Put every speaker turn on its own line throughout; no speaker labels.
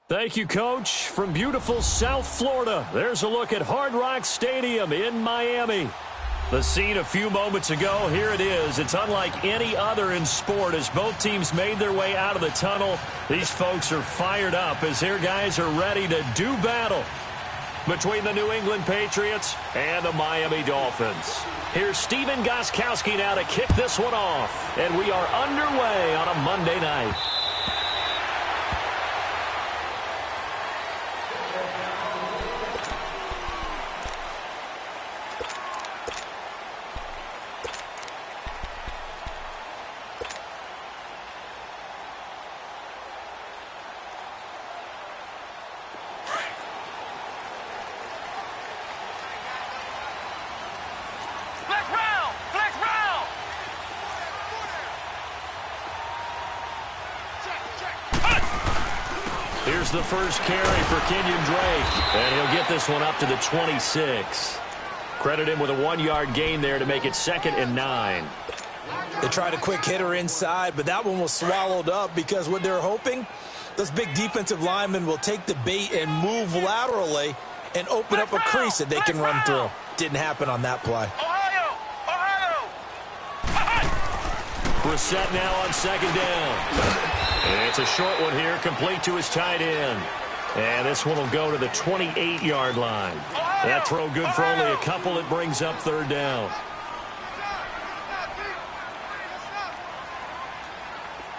Thank you, Coach. From beautiful South Florida, there's a look at Hard Rock Stadium in Miami. The scene a few moments ago, here it is. It's unlike any other in sport as both teams made their way out of the tunnel. These folks are fired up as their guys are ready to do battle between the New England Patriots and the Miami Dolphins. Here's Steven Gostkowski now to kick this one off. And we are underway on a Monday night. Here's the first carry for Kenyon Drake, and he'll get this one up to the 26. Credit him with a 1-yard gain there to make it 2nd and 9.
They tried a quick hitter inside, but that one was swallowed up because what they're hoping, those big defensive linemen will take the bait and move laterally and open up a crease that they can run through. Didn't happen on that play.
Brissett now on 2nd down. And it's a short one here, complete to his tight end. And this one will go to the 28-yard line. That throw good for only a couple. It brings up 3rd down.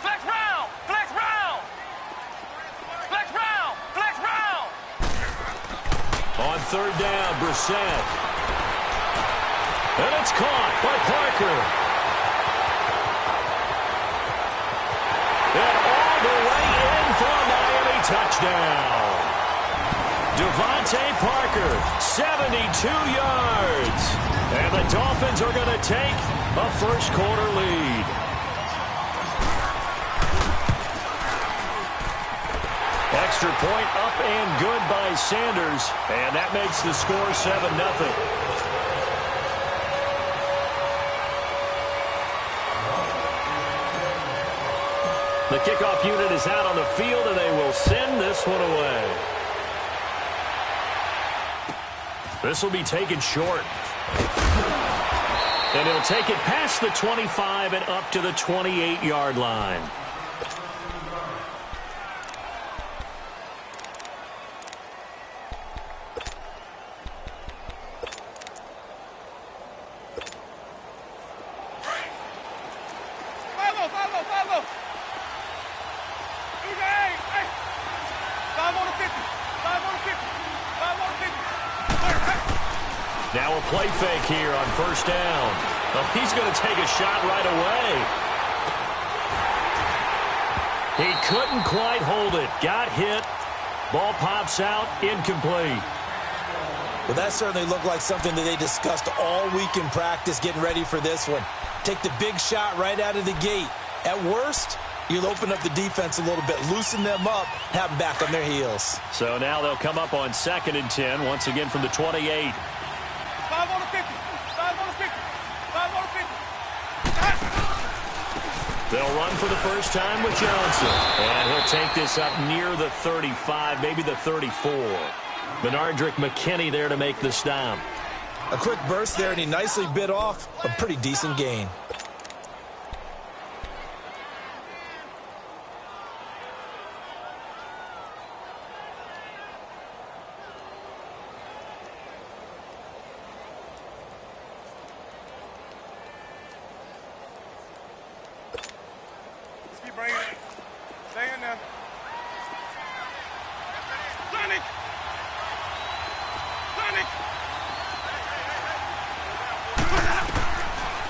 Flex round! Flex round! Flex round! Flex round!
On 3rd down, Brissett. And it's caught by Parker. And all the way in for a Miami touchdown. Devontae Parker, 72 yards. And the Dolphins are going to take a first-quarter lead. Extra point up and good by Sanders. And that makes the score 7-0. The kickoff unit is out on the field, and they will send this one away. This will be taken short. And he'll take it past the 25 and up to the 28-yard line. Now a play fake here on 1st down. Oh, he's going to take a shot right away. He couldn't quite hold it. Got hit. Ball pops out. Incomplete.
Well, that certainly looked like something that they discussed all week in practice getting ready for this one. Take the big shot right out of the gate. At worst, you'll open up the defense a little bit, loosen them up, have them back on their heels.
So now they'll come up on 2nd and 10, once again from the 28.
5 on the 50. 5 on the 50. 5 on the 50.
They'll run for the first time with Johnson. And he'll take this up near the 35, maybe the 34. Benardrick McKinney there to make the stop.
A quick burst there, and he nicely bit off a pretty decent gain.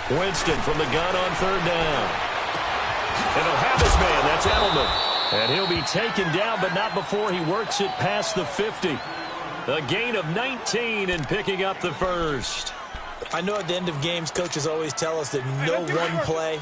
Winston from the gun on 3rd down. And he'll have his man. That's Edelman. And he'll be taken down, but not before he works it past the 50. A gain of 19 and picking up the first.
I know at the end of games, coaches always tell us that no one play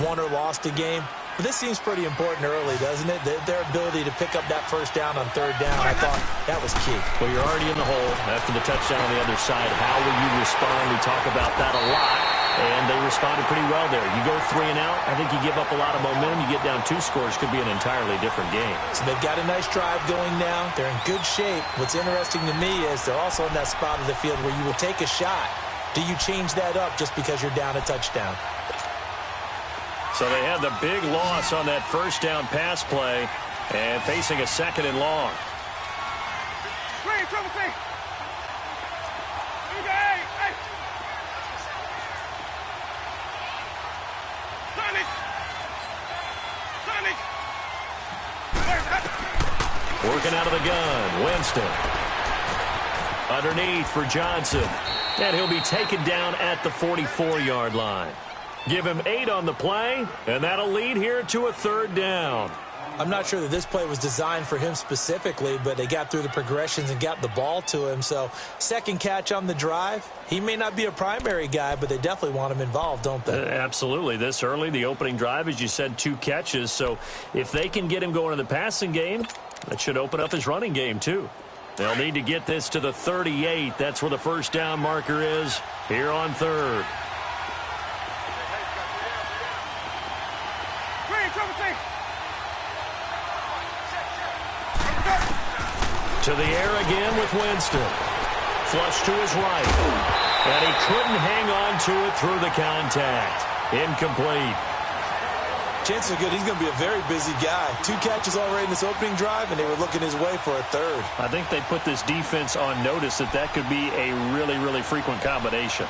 won or lost a game. But this seems pretty important early, doesn't it? Their ability to pick up that 1st down on 3rd down, I thought that was key.
Well, you're already in the hole after the touchdown on the other side. How will you respond? We talk about that a lot. And they responded pretty well there. You go 3 and out, I think you give up a lot of momentum. You get down 2 scores, could be an entirely different game.
So they've got a nice drive going now. They're in good shape. What's interesting to me is they're also in that spot of the field where you will take a shot. Do you change that up just because you're down a touchdown?
So they had the big loss on that first down pass play and facing a 2nd and long. Working out of the gun, Winston. Underneath for Johnson. And he'll be taken down at the 44-yard line. Give him 8 on the play, and that'll lead here to a 3rd down.
I'm not sure that this play was designed for him specifically, but they got through the progressions and got the ball to him. So, second catch on the drive. He may not be a primary guy, but they definitely want him involved, don't they?
Absolutely. This early, the opening drive, as you said, 2 catches. So, if they can get him going in the passing game, that should open up his running game, too. They'll need to get this to the 38. That's where the first down marker is here on 3rd. To the air again with Winston. Flush to his right. And he couldn't hang on to it through the contact. Incomplete.
Chances are good he's going to be a very busy guy. 2 catches already in this opening drive, and they were looking his way for a 3rd.
I think they put this defense on notice that could be a really, really frequent combination.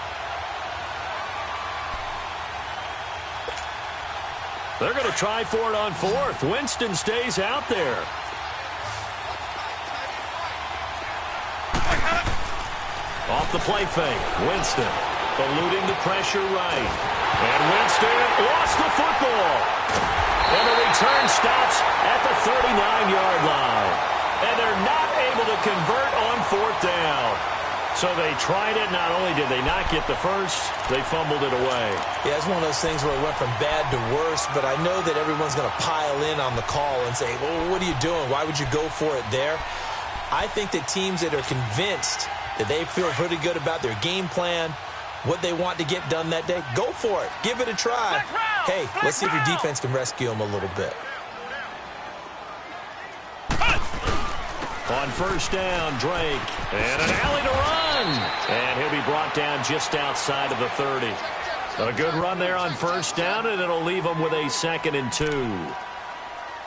They're going to try for it on 4th. Winston stays out there. Off the play fake, Winston eluding the pressure right. And Winston lost the football. And the return stops at the 39-yard line. And they're not able to convert on 4th down. So they tried it. Not only did they not get the first, they fumbled it away.
Yeah, it's one of those things where it went from bad to worse, but I know that everyone's going to pile in on the call and say, well, what are you doing? Why would you go for it there? I think that teams that are convinced that they feel pretty good about their game plan, what they want to get done that day, go for it. Give it a try. Hey, let's see if your defense can rescue them a little bit.
On first down, Drake. And an alley to run. And he'll be brought down just outside of the 30. A good run there on first down, and it'll leave them with a 2nd and 2.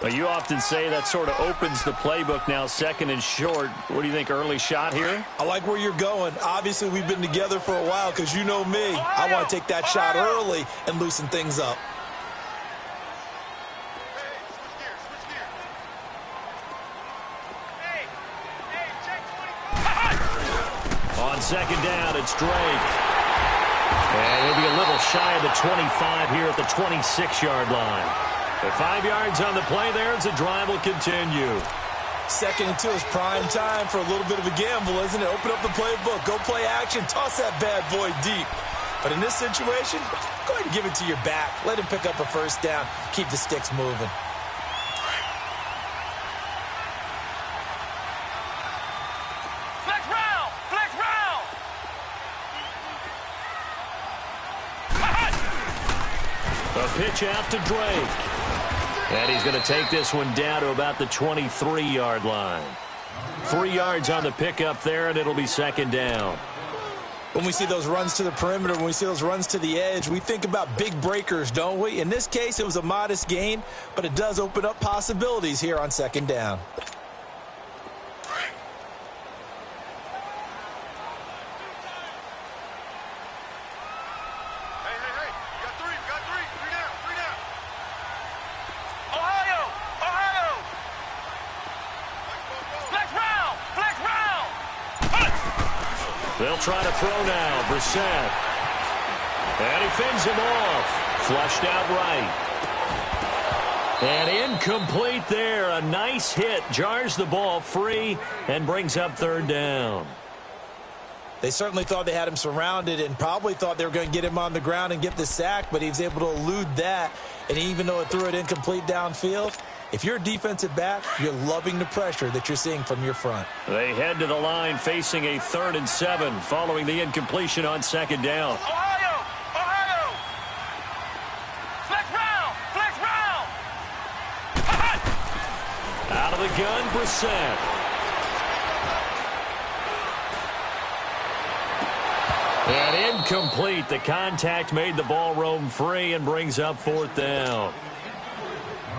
Well, you often say that sort of opens the playbook now, 2nd and short. What do you think, early shot here?
I like where you're going. Obviously, we've been together for a while because you know me. I want to take that shot early and loosen things up.
On 2nd down, it's Drake. And he'll be a little shy of the 25 here at the 26-yard line. At 5 yards on the play there, as the drive will continue.
2nd and 2 is prime time for a little bit of a gamble, isn't it? Open up the playbook, go play action, toss that bad boy deep. But in this situation, go ahead and give it to your back. Let him pick up a first down. Keep the sticks moving.
Flex round! Flex round!
A pitch out to Drake. And he's going to take this one down to about the 23-yard line. 3 yards on the pickup there, and it'll be 2nd down.
When we see those runs to the perimeter, when we see those runs to the edge, we think about big breakers, don't we? In this case, it was a modest gain, but it does open up possibilities here on 2nd down.
They'll try to throw now. Brissett. And he fends him off. Flushed out right. And incomplete there. A nice hit. Jars the ball free and brings up 3rd down.
They certainly thought they had him surrounded and probably thought they were going to get him on the ground and get the sack, but he was able to elude that. And even though it threw it incomplete downfield, if you're a defensive back, you're loving the pressure that you're seeing from your front.
They head to the line facing a 3rd and 7 following the incompletion on 2nd down.
Ohio! Ohio!
Out of the gun, Brissett. And incomplete. The contact made the ball roam free and brings up 4th down.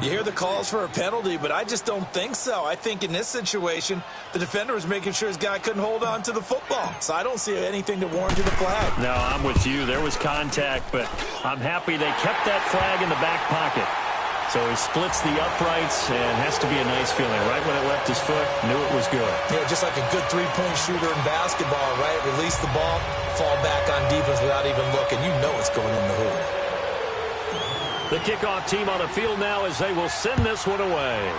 You hear the calls for a penalty, but I just don't think so. I think in this situation, the defender was making sure his guy couldn't hold on to the football. So I don't see anything to warrant the flag.
No, I'm with you. There was contact, but I'm happy they kept that flag in the back pocket. So he splits the uprights, and has to be a nice feeling. Right when it left his foot, knew it was good.
Yeah, just like a good three-point shooter in basketball, right? Release the ball, fall back on defense without even looking. You know it's going in the hoop.
The kickoff team on the field now as they will send this one away.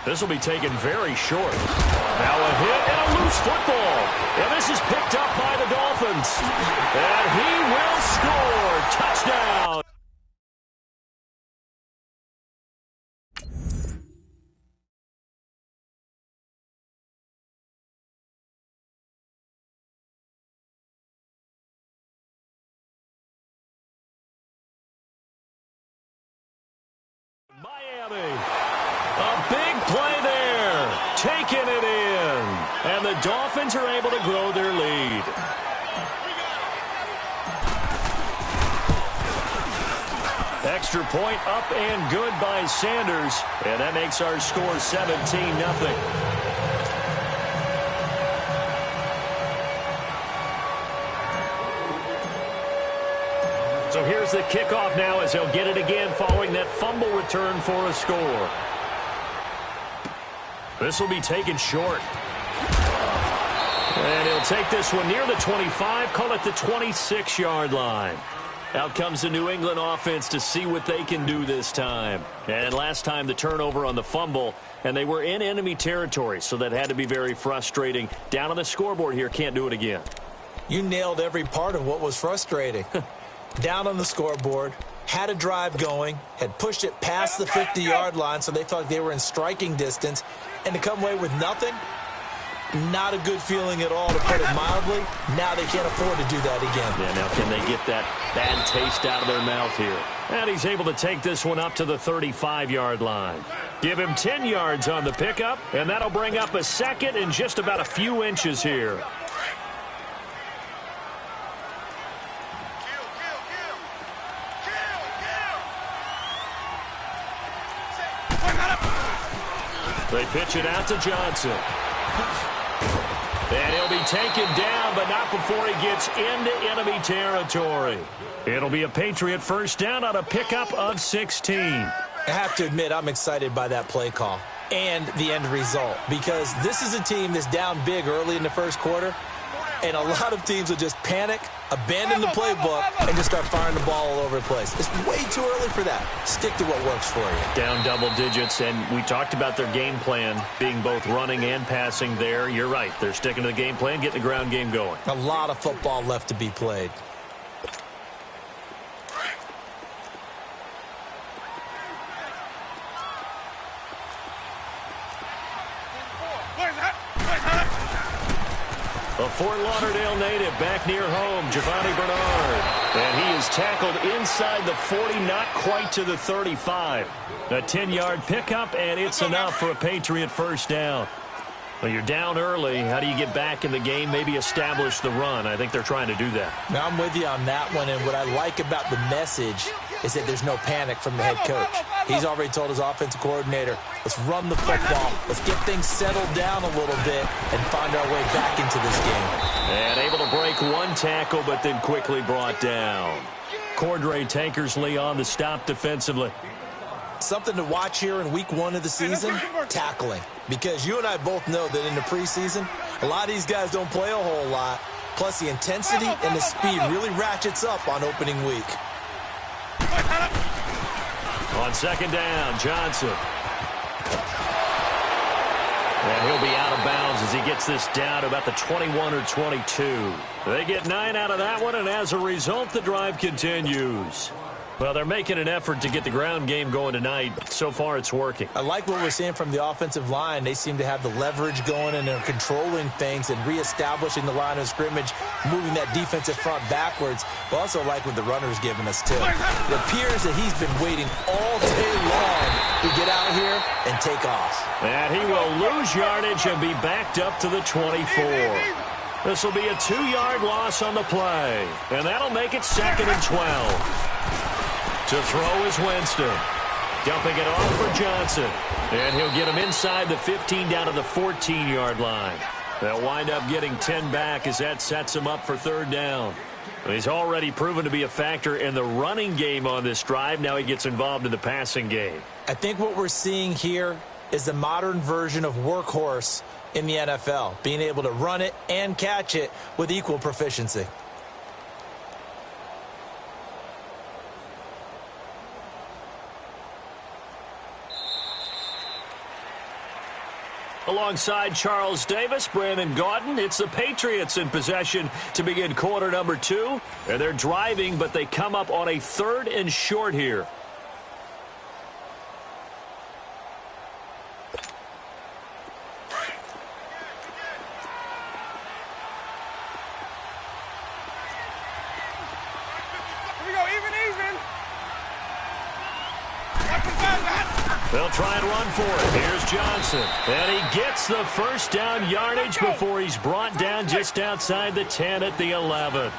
This will be taken very short. Now a hit and a loose football. And this is picked up by the Dolphins. And he will score. Touchdown. Miami. A big play there. Taking it in. And the Dolphins are able to grow their lead. Extra point up and good by Sanders. And that makes our score 17-0. So here's the kickoff now as he'll get it again following that fumble return for a score. This will be taken short. And he'll take this one near the 25, call it the 26-yard line. Out comes the New England offense to see what they can do this time. And last time the turnover on the fumble, and they were in enemy territory, so that had to be very frustrating. Down on the scoreboard here, can't do it again.
You nailed every part of what was frustrating. Down on the scoreboard, had a drive going, had pushed it past the 50-yard line, so they felt like they were in striking distance, and to come away with nothing, not a good feeling at all, to put it mildly. Now they can't afford to do that again.
Yeah, now can they get that bad taste out of their mouth here? And he's able to take this one up to the 35-yard line. Give him 10 yards on the pickup, and that'll bring up a second in just about a few inches here. They pitch it out to Johnson. And he'll be taken down, but not before he gets into enemy territory. It'll be a Patriot first down on a pickup of 16.
I have to admit, I'm excited by that play call and the end result, because this is a team that's down big early in the first quarter, and a lot of teams will just panic, abandon the playbook, and just start firing the ball all over the place. It's way too early for that. Stick to what works for you.
Down double digits, and we talked about their game plan being both running and passing there. You're right. They're sticking to the game plan, getting the ground game going.
A lot of football left to be played.
A Fort Lauderdale native back near home, Giovanni Bernard. And he is tackled inside the 40, not quite to the 35. A 10-yard pickup, and it's enough for a Patriot first down. Well, you're down early. How do you get back in the game, maybe establish the run? I think they're trying to do that.
Now, I'm with you on that one, and what I like about the message is that there's no panic from the head coach. He's already told his offensive coordinator, let's run the football, let's get things settled down a little bit and find our way back into this game.
And able to break one tackle, but then quickly brought down. Cordray Tankersley on the stop defensively.
Something to watch here in week 1 of the season, tackling. Because you and I both know that in the preseason, a lot of these guys don't play a whole lot. Plus, the intensity and the speed really ratchets up on opening week.
On second down, Johnson. And he'll be out of bounds as he gets this down to about the 21 or 22. They get 9 out of that one, and as a result, the drive continues. Well, they're making an effort to get the ground game going tonight. So far, it's working.
I like what we're seeing from the offensive line. They seem to have the leverage going, and they're controlling things and reestablishing the line of scrimmage, moving that defensive front backwards. But also like what the runner's giving us, too. It appears that he's been waiting all day long to get out here and take off.
And he will lose yardage and be backed up to the 24. This will be a 2-yard loss on the play, and that'll make it 2nd and 12. To throw is Winston. Dumping it off for Johnson. And he'll get him inside the 15 down to the 14-yard line. They'll wind up getting 10 back as that sets him up for 3rd down. He's already proven to be a factor in the running game on this drive. Now he gets involved in the passing game.
I think what we're seeing here is the modern version of workhorse in the NFL, being able to run it and catch it with equal proficiency.
Alongside Charles Davis, Brandon Gaudin, it's the Patriots in possession to begin quarter number 2. And they're driving, but they come up on a 3rd and short here. They'll try and run for it. Here's Johnson. And he gets the 1st down yardage before he's brought down just outside the 10 at the 11.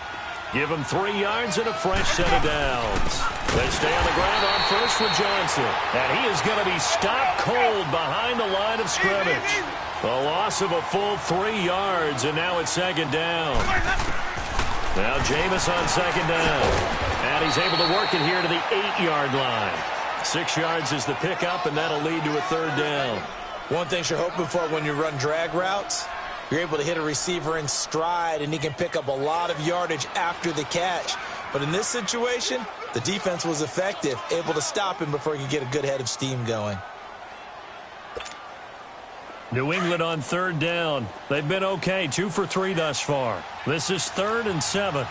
Give him 3 yards and a fresh set of downs. They stay on the ground on 1st with Johnson. And he is going to be stopped cold behind the line of scrimmage. A loss of a full 3 yards, and now it's 2nd down. Now Jameis on 2nd down. And he's able to work it here to the 8-yard line. 6 yards is the pickup, and that'll lead to a 3rd down.
One thing you're hoping for when you run drag routes, you're able to hit a receiver in stride, and he can pick up a lot of yardage after the catch. But in this situation, the defense was effective, able to stop him before he could get a good head of steam going.
New England on 3rd down. They've been okay, 2 for 3 thus far. This is 3rd and 7.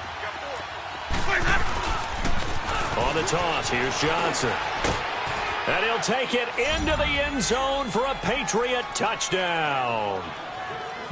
On the toss, here's Johnson. And he'll take it into the end zone for a Patriot touchdown.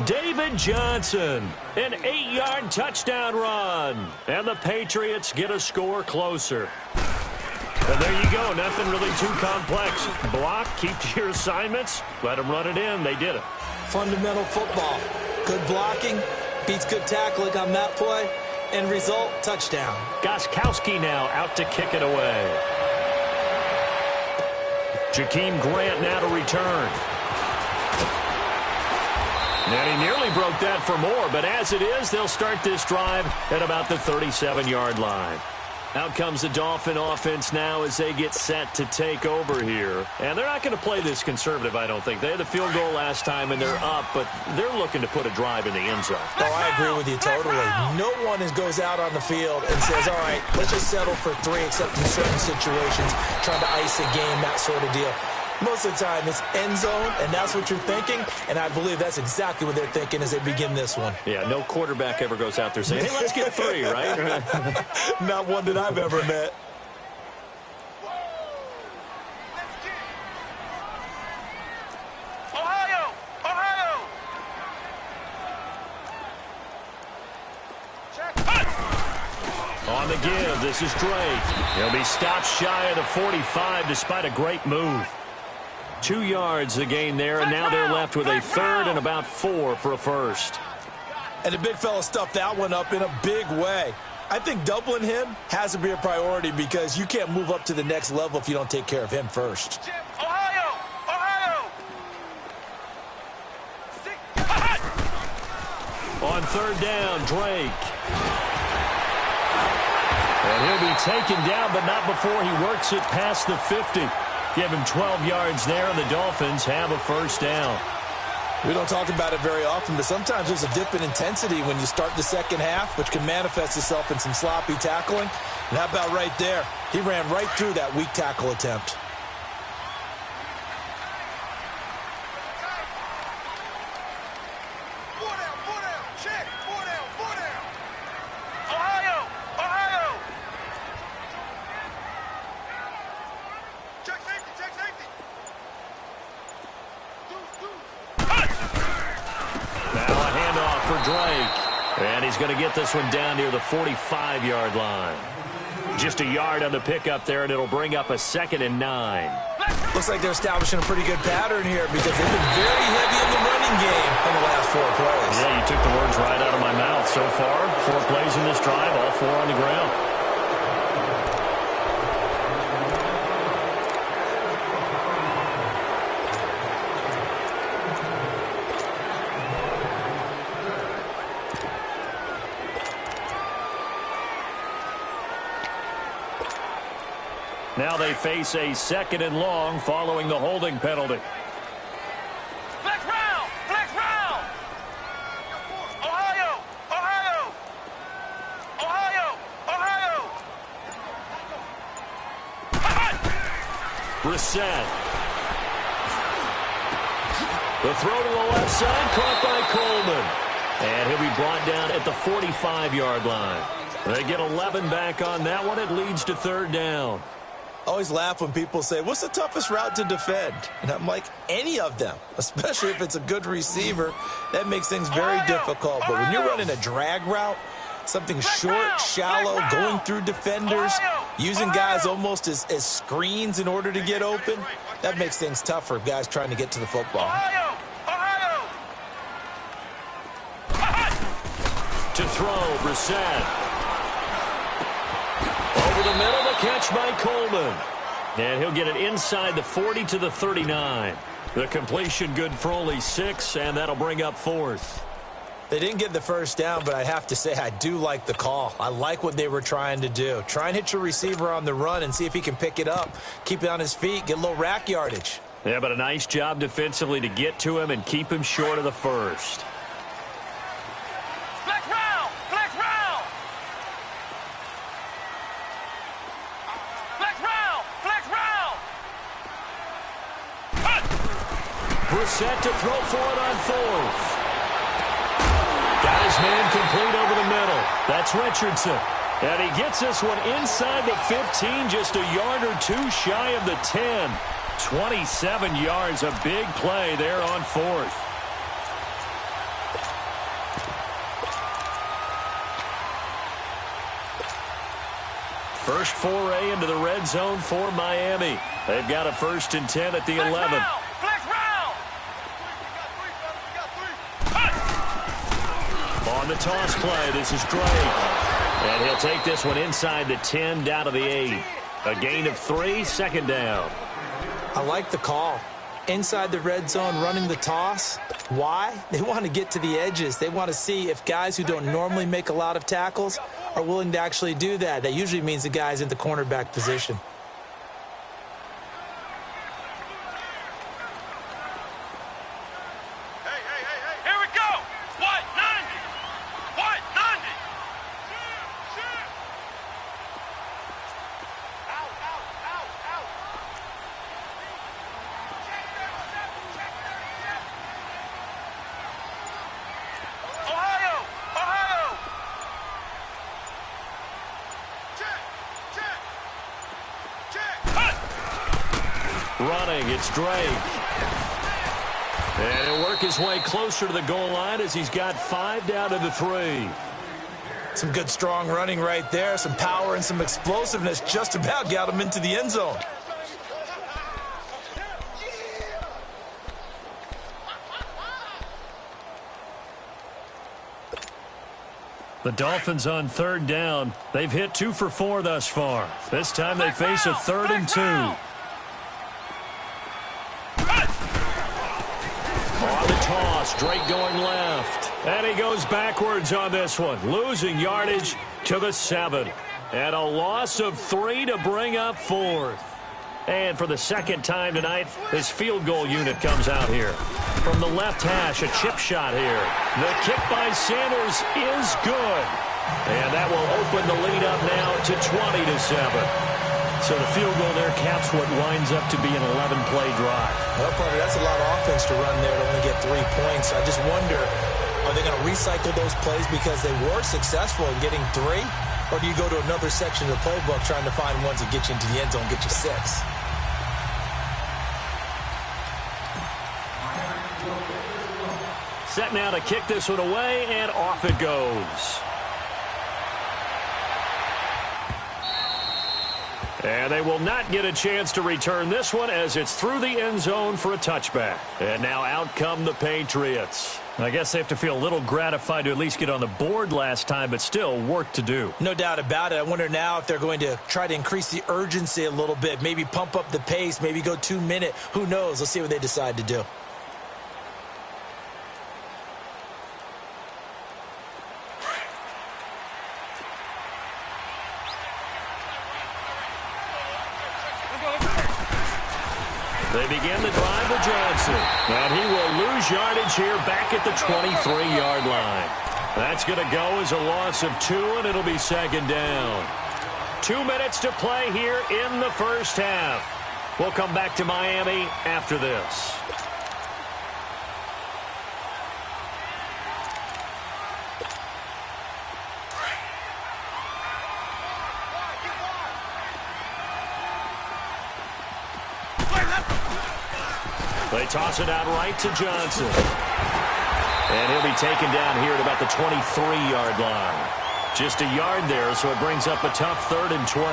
David Johnson, an 8-yard touchdown run. And the Patriots get a score closer. And there you go, nothing really too complex. Block, keep to your assignments, let them run it in. They did it.
Fundamental football. Good blocking, beats good tackling on that play. End result, touchdown.
Gostkowski now out to kick it away. Jakeem Grant now to return. And he nearly broke that for more, but as it is, they'll start this drive at about the 37-yard line. Out comes the Dolphin offense now as they get set to take over here. And they're not going to play this conservative, I don't think. They had the field goal last time, and they're up, but they're looking to put a drive in the end zone.
Oh, I agree with you totally. No one goes out on the field and says, all right, let's just settle for 3, except in certain situations, trying to ice a game, that sort of deal. Most of the time, it's end zone, and that's what you're thinking, and I believe that's exactly what they're thinking as they begin this one.
Yeah, no quarterback ever goes out there saying, hey, let's get 3, right?
Not one that I've ever met.
Ohio! Ohio!
On the give, this is Drake. He'll be stopped shy of the 45 despite a great move. 2 yards the gain there, and now they're left with a 3rd and about 4 for a 1st.
And the big fella stuffed that one up in a big way. I think doubling him has to be a priority because you can't move up to the next level if you don't take care of him first.
Ohio! Ohio!
On 3rd down, Drake. And he'll be taken down, but not before he works it past the 50. Give him 12 yards there, and the Dolphins have a 1st down.
We don't talk about it very often, but sometimes there's a dip in intensity when you start the second half, which can manifest itself in some sloppy tackling. And how about right there? He ran right through that weak tackle attempt.
Drake. And he's going to get this one down near the 45-yard line. Just a yard on the pickup there, and it'll bring up a 2nd and 9.
Looks like they're establishing a pretty good pattern here because they've been very heavy in the running game in the last 4 plays.
Yeah, you took the words right out of my mouth. So far, 4 plays in this drive, all 4 on the ground. Now they face a 2nd and long following the holding penalty.
Flex round! Flex round! Ohio! Ohio! Ohio! Ohio!
Brissett. The throw to the left side, caught by Coleman. And he'll be brought down at the 45-yard line. They get 11 back on that one. It leads to 3rd down.
I always laugh when people say, what's the toughest route to defend? And I'm like, any of them, especially if it's a good receiver. That makes things very difficult. But when you're running a drag route, something short, shallow, going through defenders, using guys almost as screens in order to get open, that makes things tough for guys trying to get to the football.
To throw, Brissett. Over the middle, the catch by Coleman. And he'll get it inside the 40 to the 39. The completion good for only 6, and that'll bring up 4th.
They didn't get the first down, but I have to say I do like the call. I like what they were trying to do. Try and hit your receiver on the run and see if he can pick it up. Keep it on his feet, get a little rack yardage.
Yeah, but a nice job defensively to get to him and keep him short of the first. Brissett to throw for it on 4th. Got his man complete over the middle. That's Richardson. And he gets this one inside the 15, just a yard or 2 shy of the 10. 27 yards, a big play there on 4th. First foray into the red zone for Miami. They've got a 1st and 10 at the 11. On the toss play, this is Drake. And he'll take this one inside the 10, down to the 8. A gain of 3, 2nd down.
I like the call. Inside the red zone, running the toss. Why? They want to get to the edges. They want to see if guys who don't normally make a lot of tackles are willing to actually do that. That usually means the guy's in the cornerback position.
Running, it's Drake. And he'll work his way closer to the goal line as he's got 5 down to the 3.
Some good strong running right there. Some power and some explosiveness just about got him into the end zone.
The Dolphins on 3rd down. They've hit 2 for 4 thus far. This time they face a 3rd and 2. On the toss, Drake going left. And he goes backwards on this one, losing yardage to the 7. And a loss of 3 to bring up 4th. And for the 2nd time tonight, this field goal unit comes out here. From the left hash, a chip shot here. The kick by Sanders is good. And that will open the lead up now to 20-7. So the field goal there caps what winds up to be an 11-play drive.
Well, partner, that's a lot of offense to run there to only get 3 points. I just wonder, are they going to recycle those plays because they were successful in getting 3? Or do you go to another section of the playbook trying to find ones that get you into the end zone, get you 6?
Set now to kick this one away, and off it goes. And they will not get a chance to return this one as it's through the end zone for a touchback. And now out come the Patriots. I guess they have to feel a little gratified to at least get on the board last time, but still work to do.
No doubt about it. I wonder now if they're going to try to increase the urgency a little bit, maybe pump up the pace, maybe go 2 minute. Who knows? Let's see what they decide to do.
They begin the drive with Johnson. And he will lose yardage here back at the 23-yard line. That's going to go as a loss of 2, and it'll be second down. 2 minutes to play here in the first half. We'll come back to Miami after this. They toss it out right to Johnson. And he'll be taken down here at about the 23-yard line. Just a yard there, so it brings up a tough 3rd and 12.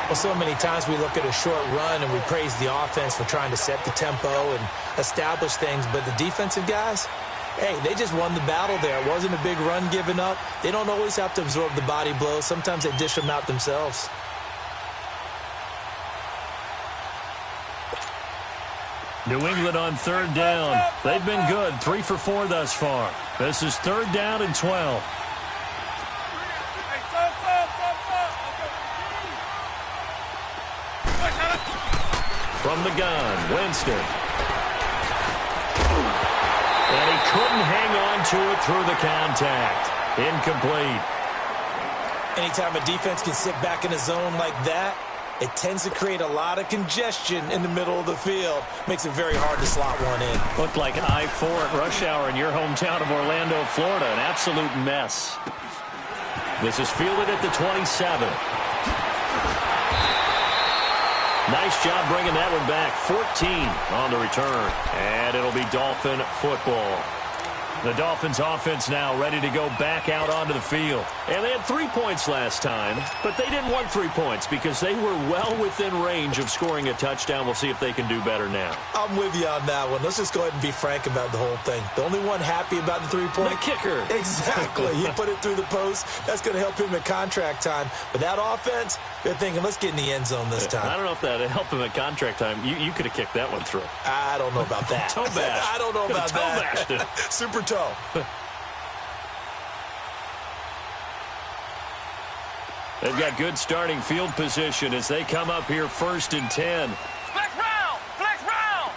Well, so many times we look at a short run and we praise the offense for trying to set the tempo and establish things. But the defensive guys, hey, they just won the battle there. It wasn't a big run given up. They don't always have to absorb the body blows. Sometimes they dish them out themselves.
New England on 3rd down. They've been good, 3 for 4 thus far. This is 3rd down and 12. From the gun, Winston. And he couldn't hang on to it through the contact. Incomplete.
Anytime a defense can sit back in a zone like that, it tends to create a lot of congestion in the middle of the field. Makes it very hard to slot one in.
Looked like I-4 at rush hour in your hometown of Orlando, Florida. An absolute mess. This is fielded at the 27. Nice job bringing that one back. 14 on the return. And it'll be Dolphin football. The Dolphins offense now ready to go back out onto the field. And they had 3 points last time, but they didn't want 3 points because they were well within range of scoring a touchdown. We'll see if they can do better now.
I'm with you on that one. Let's just go ahead and be frank about the whole thing. The only one happy about the 3-point?
The kicker.
Exactly. He put it through the post. That's going to help him at contract time. But that offense, they're thinking, let's get in the end zone this time.
I don't know if that helped him at contract time. You could have kicked that one through.
I don't know about that.
Toe bash.
I don't know about
toe
that.
Bashed it.
Super toe.
They've got good starting field position as they come up here 1st and 10.
Flex round! Flex round!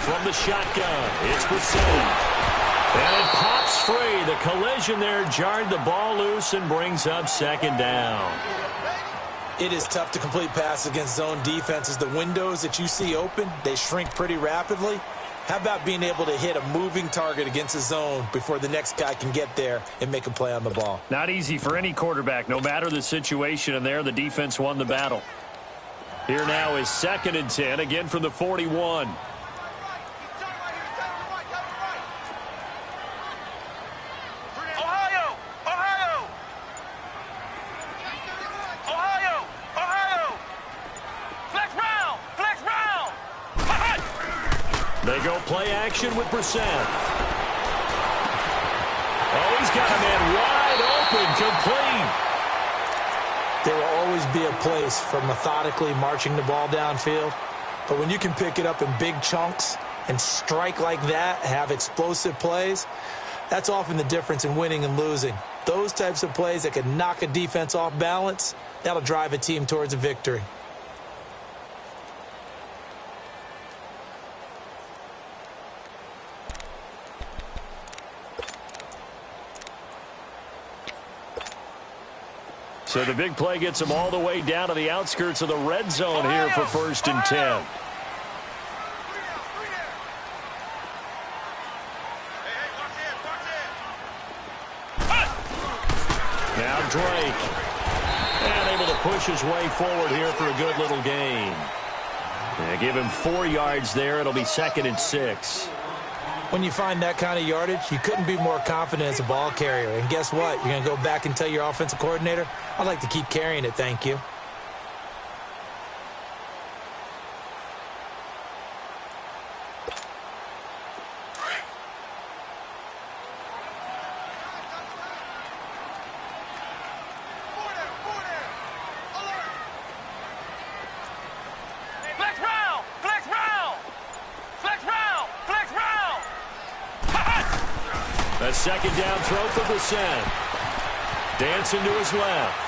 From the shotgun, it's Brissett. And it pops free. The collision there jarred the ball loose and brings up 2nd down.
It is tough to complete passes against zone defenses. The windows that you see open, they shrink pretty rapidly. How about being able to hit a moving target against a zone before the next guy can get there and make a play on the ball?
Not easy for any quarterback, no matter the situation, and there the defense won the battle. Here now is 2nd and 10, again from the 41. They go play action with Brissett. Oh, he's got a man wide open, complete.
There will always be a place for methodically marching the ball downfield. But when you can pick it up in big chunks and strike like that, have explosive plays, that's often the difference in winning and losing. Those types of plays that can knock a defense off balance, that'll drive a team towards a victory.
So the big play gets them all the way down to the outskirts of the red zone here for 1st and 10. Now Drake. And able to push his way forward here for a good little gain. Yeah, give him 4 yards there. It'll be 2nd and 6.
When you find that kind of yardage, you couldn't be more confident as a ball carrier. And guess what? You're going to go back and tell your offensive coordinator, I'd like to keep carrying it, thank you.
A 2nd down throw for Brissett. Dancing to his left.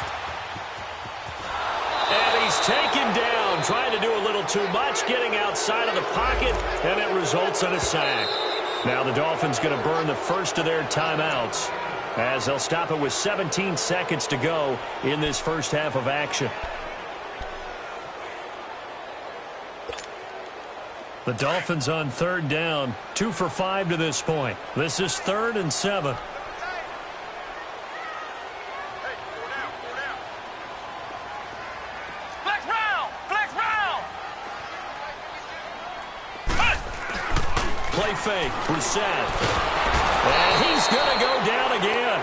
And he's taken down, trying to do a little too much, getting outside of the pocket, and it results in a sack. Now the Dolphins going to burn the first of their timeouts as they'll stop it with 17 seconds to go in this first half of action. The Dolphins on 3rd down, 2 for 5 to this point. This is 3rd and 7.
Flex round! Flex round!
Play fake, Brissett. And he's going to go down again.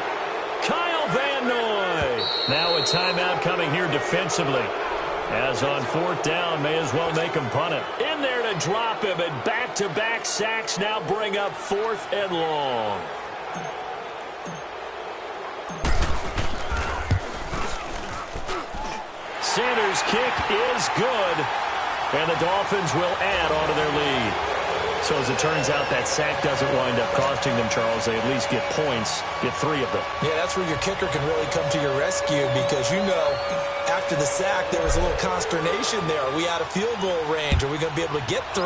Kyle Van Noy. Now a timeout coming here defensively. As on 4th down, may as well make him punt it. In there to drop him, and back-to-back sacks now bring up 4th and long. Sanders' kick is good, and the Dolphins will add onto their lead. So as it turns out, that sack doesn't wind up costing them, Charles. They at least get points, get 3 of them.
Yeah, that's where your kicker can really come to your rescue because, you know, after the sack, there was a little consternation there. Are we out of field goal range? Are we going to be able to get 3?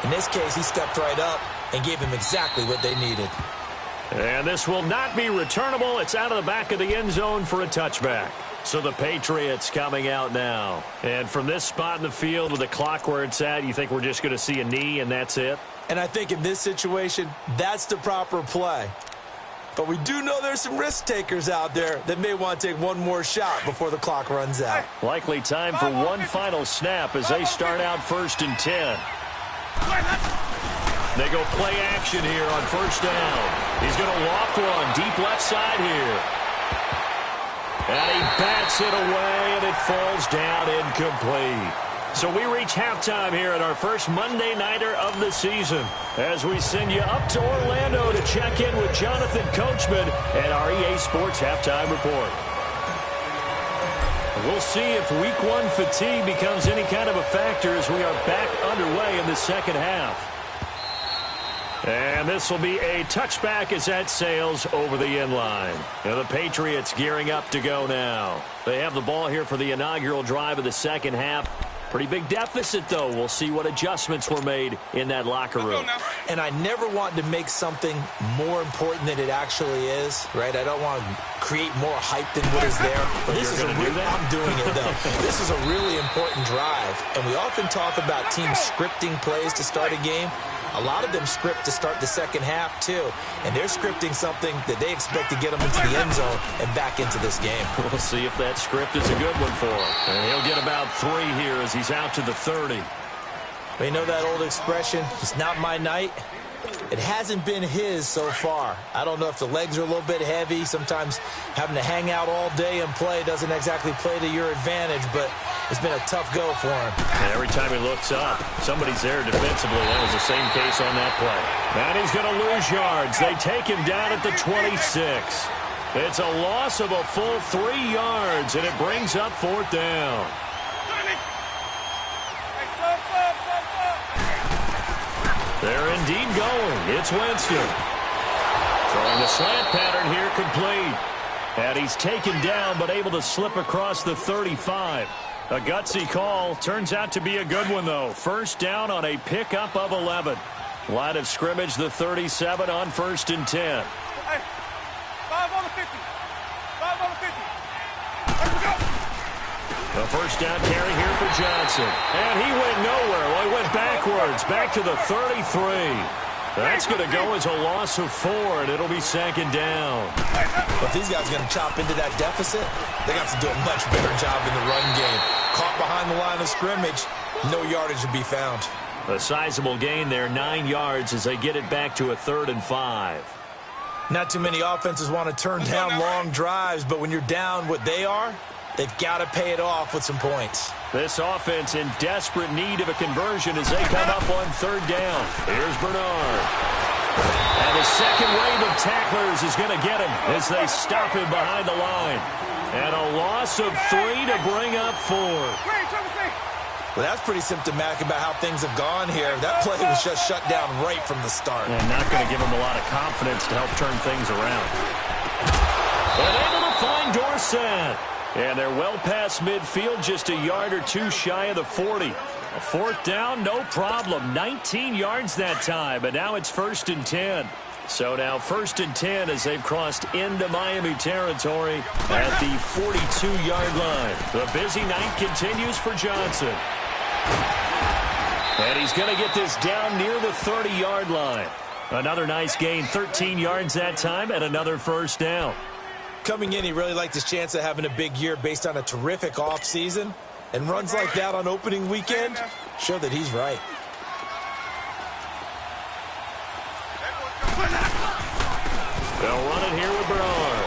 In this case, he stepped right up and gave them exactly what they needed.
And this will not be returnable. It's out of the back of the end zone for a touchback. So the Patriots coming out now. And from this spot in the field with the clock where it's at, you think we're just going to see a knee and that's it?
And I think in this situation, that's the proper play. But we do know there's some risk takers out there that may want to take one more shot before the clock runs out.
Likely time for one final snap as they start out 1st and 10. They go play action here on 1st down. He's going to loft one deep left side here. And he bats it away, and it falls down incomplete. So we reach halftime here at our first Monday Nighter of the season as we send you up to Orlando to check in with Jonathan Coachman and our EA Sports Halftime Report. We'll see if Week 1 fatigue becomes any kind of a factor as we are back underway in the second half. And this will be a touchback as that sails over the end line. And the Patriots gearing up to go now. They have the ball here for the inaugural drive of the second half. Pretty big deficit, though. We'll see what adjustments were made in that locker room.
And I never want to make something more important than it actually is, right? I don't want to create more hype than what is there. But this is I'm doing it, though. This is a really important drive. And we often talk about teams scripting plays to start a game. A lot of them script to start the second half, too. And they're scripting something that they expect to get them into the end zone and back into this game.
We'll see if that script is a good one for him. And he'll get about 3 here as he's out to the 30.
You know that old expression, it's not my night? It hasn't been his so far. I don't know if the legs are a little bit heavy. Sometimes having to hang out all day and play doesn't exactly play to your advantage, but it's been a tough go for him.
And every time he looks up, somebody's there defensively. That was the same case on that play. And he's going to lose yards. They take him down at the 26. It's a loss of a full 3 yards, and it brings up 4th down. They're indeed going. It's Winston. Throwing the slant pattern here complete. And he's taken down but able to slip across the 35. A gutsy call. Turns out to be a good one, though. 1st down on a pickup of 11. Line of scrimmage, the 37 on 1st and 10.
Hey, 5 on the 50. 5 on the 50. Let's go.
A 1st down carry here for Johnson. And he went nowhere. Well, he went backwards, back to the 33. That's going to go as a loss of 4, and it'll be 2nd down.
But these guys are going to chop into that deficit. They got to do a much better job in the run game. Caught behind the line of line of scrimmage, no yardage to be found.
A sizable gain there, 9 yards as they get it back to a 3rd and 5.
Not too many offenses want to turn down long drives, but when you're down what they are, they've got to pay it off with some points.
This offense in desperate need of a conversion as they come up on 3rd down. Here's Bernard. And the second wave of tacklers is going to get him as they stop him behind the line. And a loss of 3 to bring up 4.
Well, that's pretty symptomatic about how things have gone here. That play was just shut down right from the start.
And not going to give him a lot of confidence to help turn things around. But able to find Dorsett. And they're well past midfield, just a yard or 2 shy of the 40. A 4th down, no problem. 19 yards that time, but now it's 1st and 10. So now 1st and 10 as they've crossed into Miami territory at the 42-yard line. The busy night continues for Johnson. And he's going to get this down near the 30-yard line. Another nice gain, 13 yards that time, and another 1st down.
Coming in, he really liked his chance of having a big year based on a terrific offseason. And runs like that on opening weekend show that he's right.
They'll run it here with Bernard.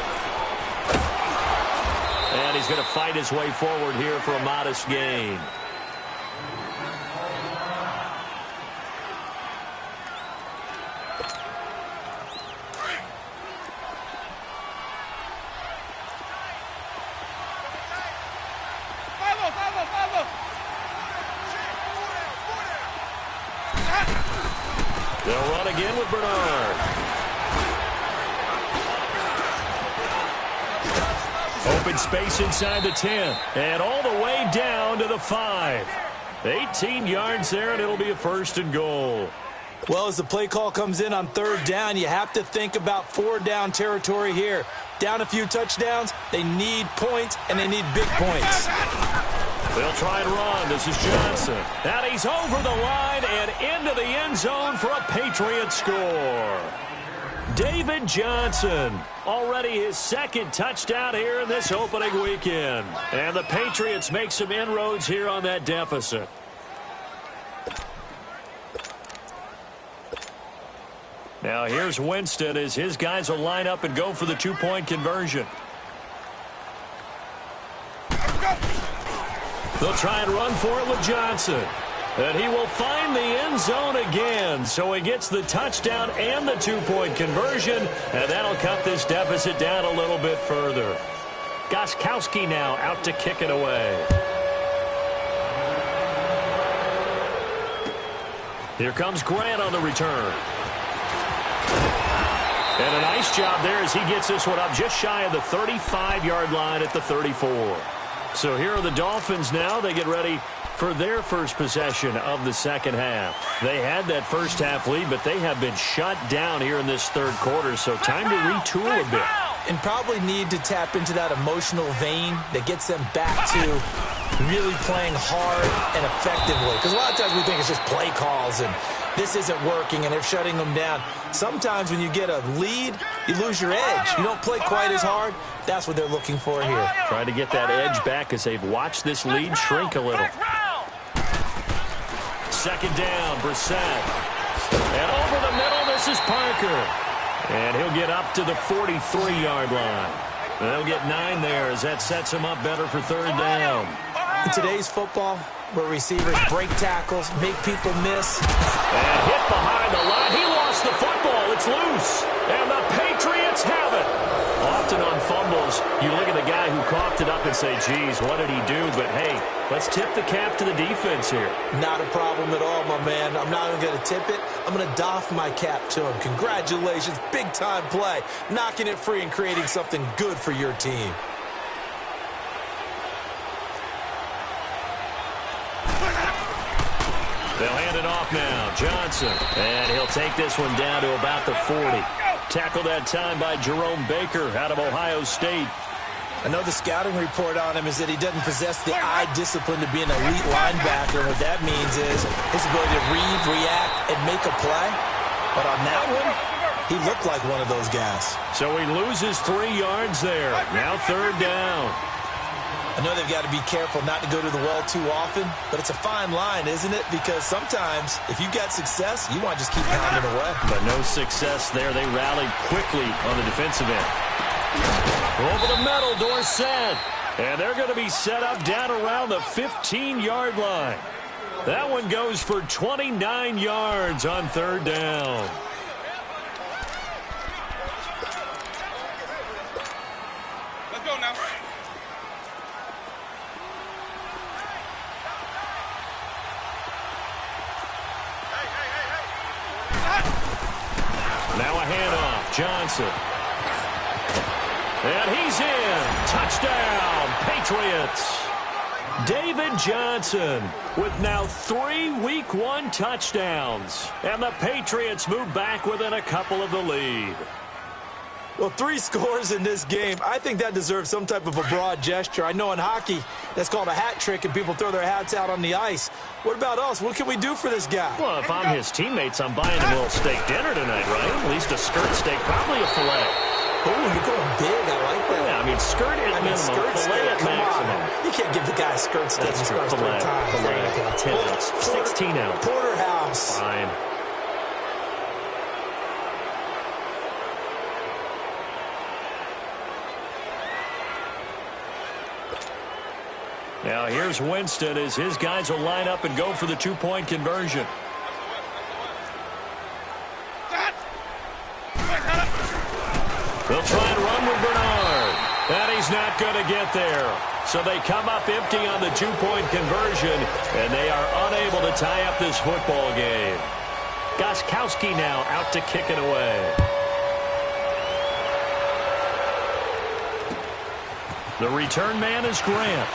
And he's going to fight his way forward here for a modest gain. They'll run again with Bernard. Open space inside the 10. And all the way down to the 5. 18 yards there, and it'll be a 1st and goal.
Well, as the play call comes in on 3rd down, you have to think about 4-down territory here. Down a few touchdowns, they need points, and they need big points.
They'll try and run. This is Johnson. And he's over the line and into the end zone for a Patriot score. David Johnson, already his 2nd touchdown here in this opening weekend. And the Patriots make some inroads here on that deficit. Now here's Winston as his guys will line up and go for the 2-point conversion. They'll try and run for it with Johnson. And he will find the end zone again. So he gets the touchdown and the 2-point conversion. And that'll cut this deficit down a little bit further. Gostkowski now out to kick it away. Here comes Grant on the return. And a nice job there as he gets this one up just shy of the 35-yard line at the 34. So here are the Dolphins now. They get ready for their first possession of the second half. They had that first half lead, but they have been shut down here in this 3rd quarter, so time to retool a bit.
And probably need to tap into that emotional vein that gets them back to really playing hard and effectively. Because a lot of times we think it's just play calls and this isn't working and they're shutting them down. Sometimes when you get a lead, you lose your edge. You don't play quite as hard. That's what they're looking for here.
Trying to get that edge back as they've watched this lead shrink a little. 2nd down, Brissett. And over the middle, this is Parker. And he'll get up to the 43-yard line. They'll get 9 there as that sets him up better for 3rd down.
In today's football, where receivers break tackles, make people miss.
And hit behind the line. He lost the football. It's loose. And the Patriots have it. Often on fumbles, you look at the guy who coughed it up and say, geez, what did he do? But, hey, let's tip the cap to the defense here.
Not a problem at all, my man. I'm not even going to tip it. I'm going to doff my cap to him. Congratulations. Big-time play. Knocking it free and creating something good for your team.
They'll hand it off now. Johnson. And he'll take this one down to about the 40. Tackled that time by Jerome Baker out of Ohio State.
I know the scouting report on him is that he doesn't possess the eye discipline to be an elite linebacker. And what that means is his ability to read, react, and make a play. But on that one, he looked like one of those guys.
So he loses 3 yards there. Now 3rd down.
I know they've got to be careful not to go to the well too often, but it's a fine line, isn't it? Because sometimes if you've got success, you want to just keep pounding away.
But no success there. They rallied quickly on the defensive end. Over the middle, Dorsett. And they're going to be set up down around the 15-yard line. That one goes for 29 yards on third down.
Let's go now.
Now a handoff. Johnson. And he's in. Touchdown, Patriots. David Johnson with now 3 Week 1 touchdowns. And the Patriots move back within a couple of the lead.
Well, 3 scores in this game. I think that deserves some type of a broad gesture. I know in hockey, that's called a hat trick, and people throw their hats out on the ice. What about us? What can we do for this guy?
Well, if I'm his teammates, I'm buying him a little steak dinner tonight, right? At least a skirt steak, probably a filet.
Oh, you're going big. I like that.
Yeah, I mean, skirt at minimum,
skirt
filet
steak,
at
come
maximum.
on. You can't give the guy a skirt steak.
That's true. Filet, 10 ounce, 16 ounce.
Porterhouse.
Fine. Now here's Winston as his guys will line up and go for the 2-point conversion. They'll try and run with Bernard. And he's not going to get there. So they come up empty on the 2-point conversion, and they are unable to tie up this football game. Gostkowski now out to kick it away. The return man is Grant.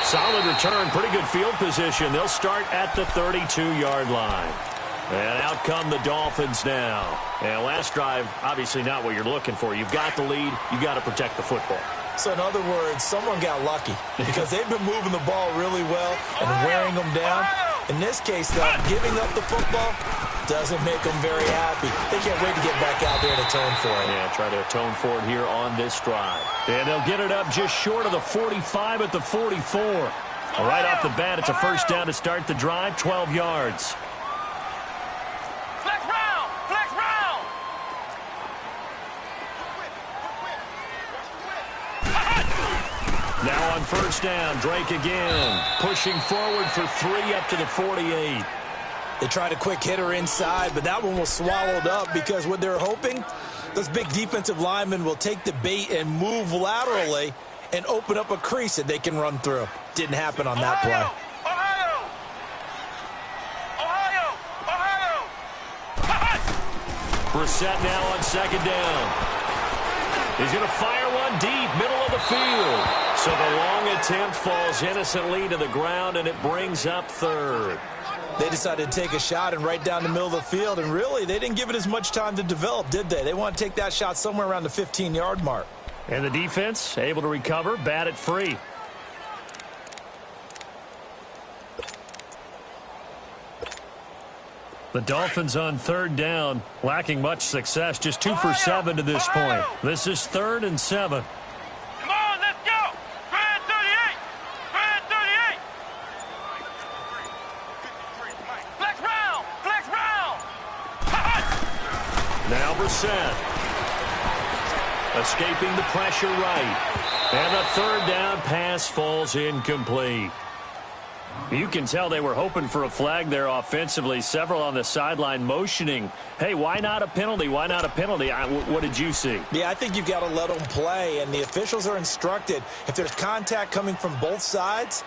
Solid return, pretty good field position. They'll start at the 32-yard line. And out come the Dolphins now. And last drive, obviously not what you're looking for. You've got the lead. You've got to protect the football.
So in other words, someone got lucky because they've been moving the ball really well and wearing them down. In this case, though, giving up the football doesn't make them very happy. They can't wait to get back out there and atone for it.
Yeah, try to atone for it here on this drive. And they'll get it up just short of the 45 at the 44. Right off the bat, it's a first down to start the drive, 12 yards.
Flex round! Flex round!
Now on first down, Drake again. Pushing forward for 3 up to the 48.
They tried a quick hitter inside, but that one was swallowed up because what they're hoping, those big defensive linemen will take the bait and move laterally and open up a crease that they can run through. Didn't happen on that play.
Brissett now on second down. He's going to fire one deep, middle of the field. So the long attempt falls innocently to the ground, and it brings up third.
They decided to take a shot and right down the middle of the field, and really, they didn't give it as much time to develop, did they? They want to take that shot somewhere around the 15-yard mark.
And the defense able to recover, bat it free. The Dolphins on third down, lacking much success, just 2 for 7 to this point. This is 3rd and 7.
Come on, let's go! 38! 38! Flex round! Flex round!
Now Brissett. Escaping the pressure right. And the third down pass falls incomplete. You can tell they were hoping for a flag there offensively. Several on the sideline motioning, hey, why not a penalty? Why not a penalty? What did you see?
Yeah, I think you've got to let them play, and the officials are instructed. If there's contact coming from both sides,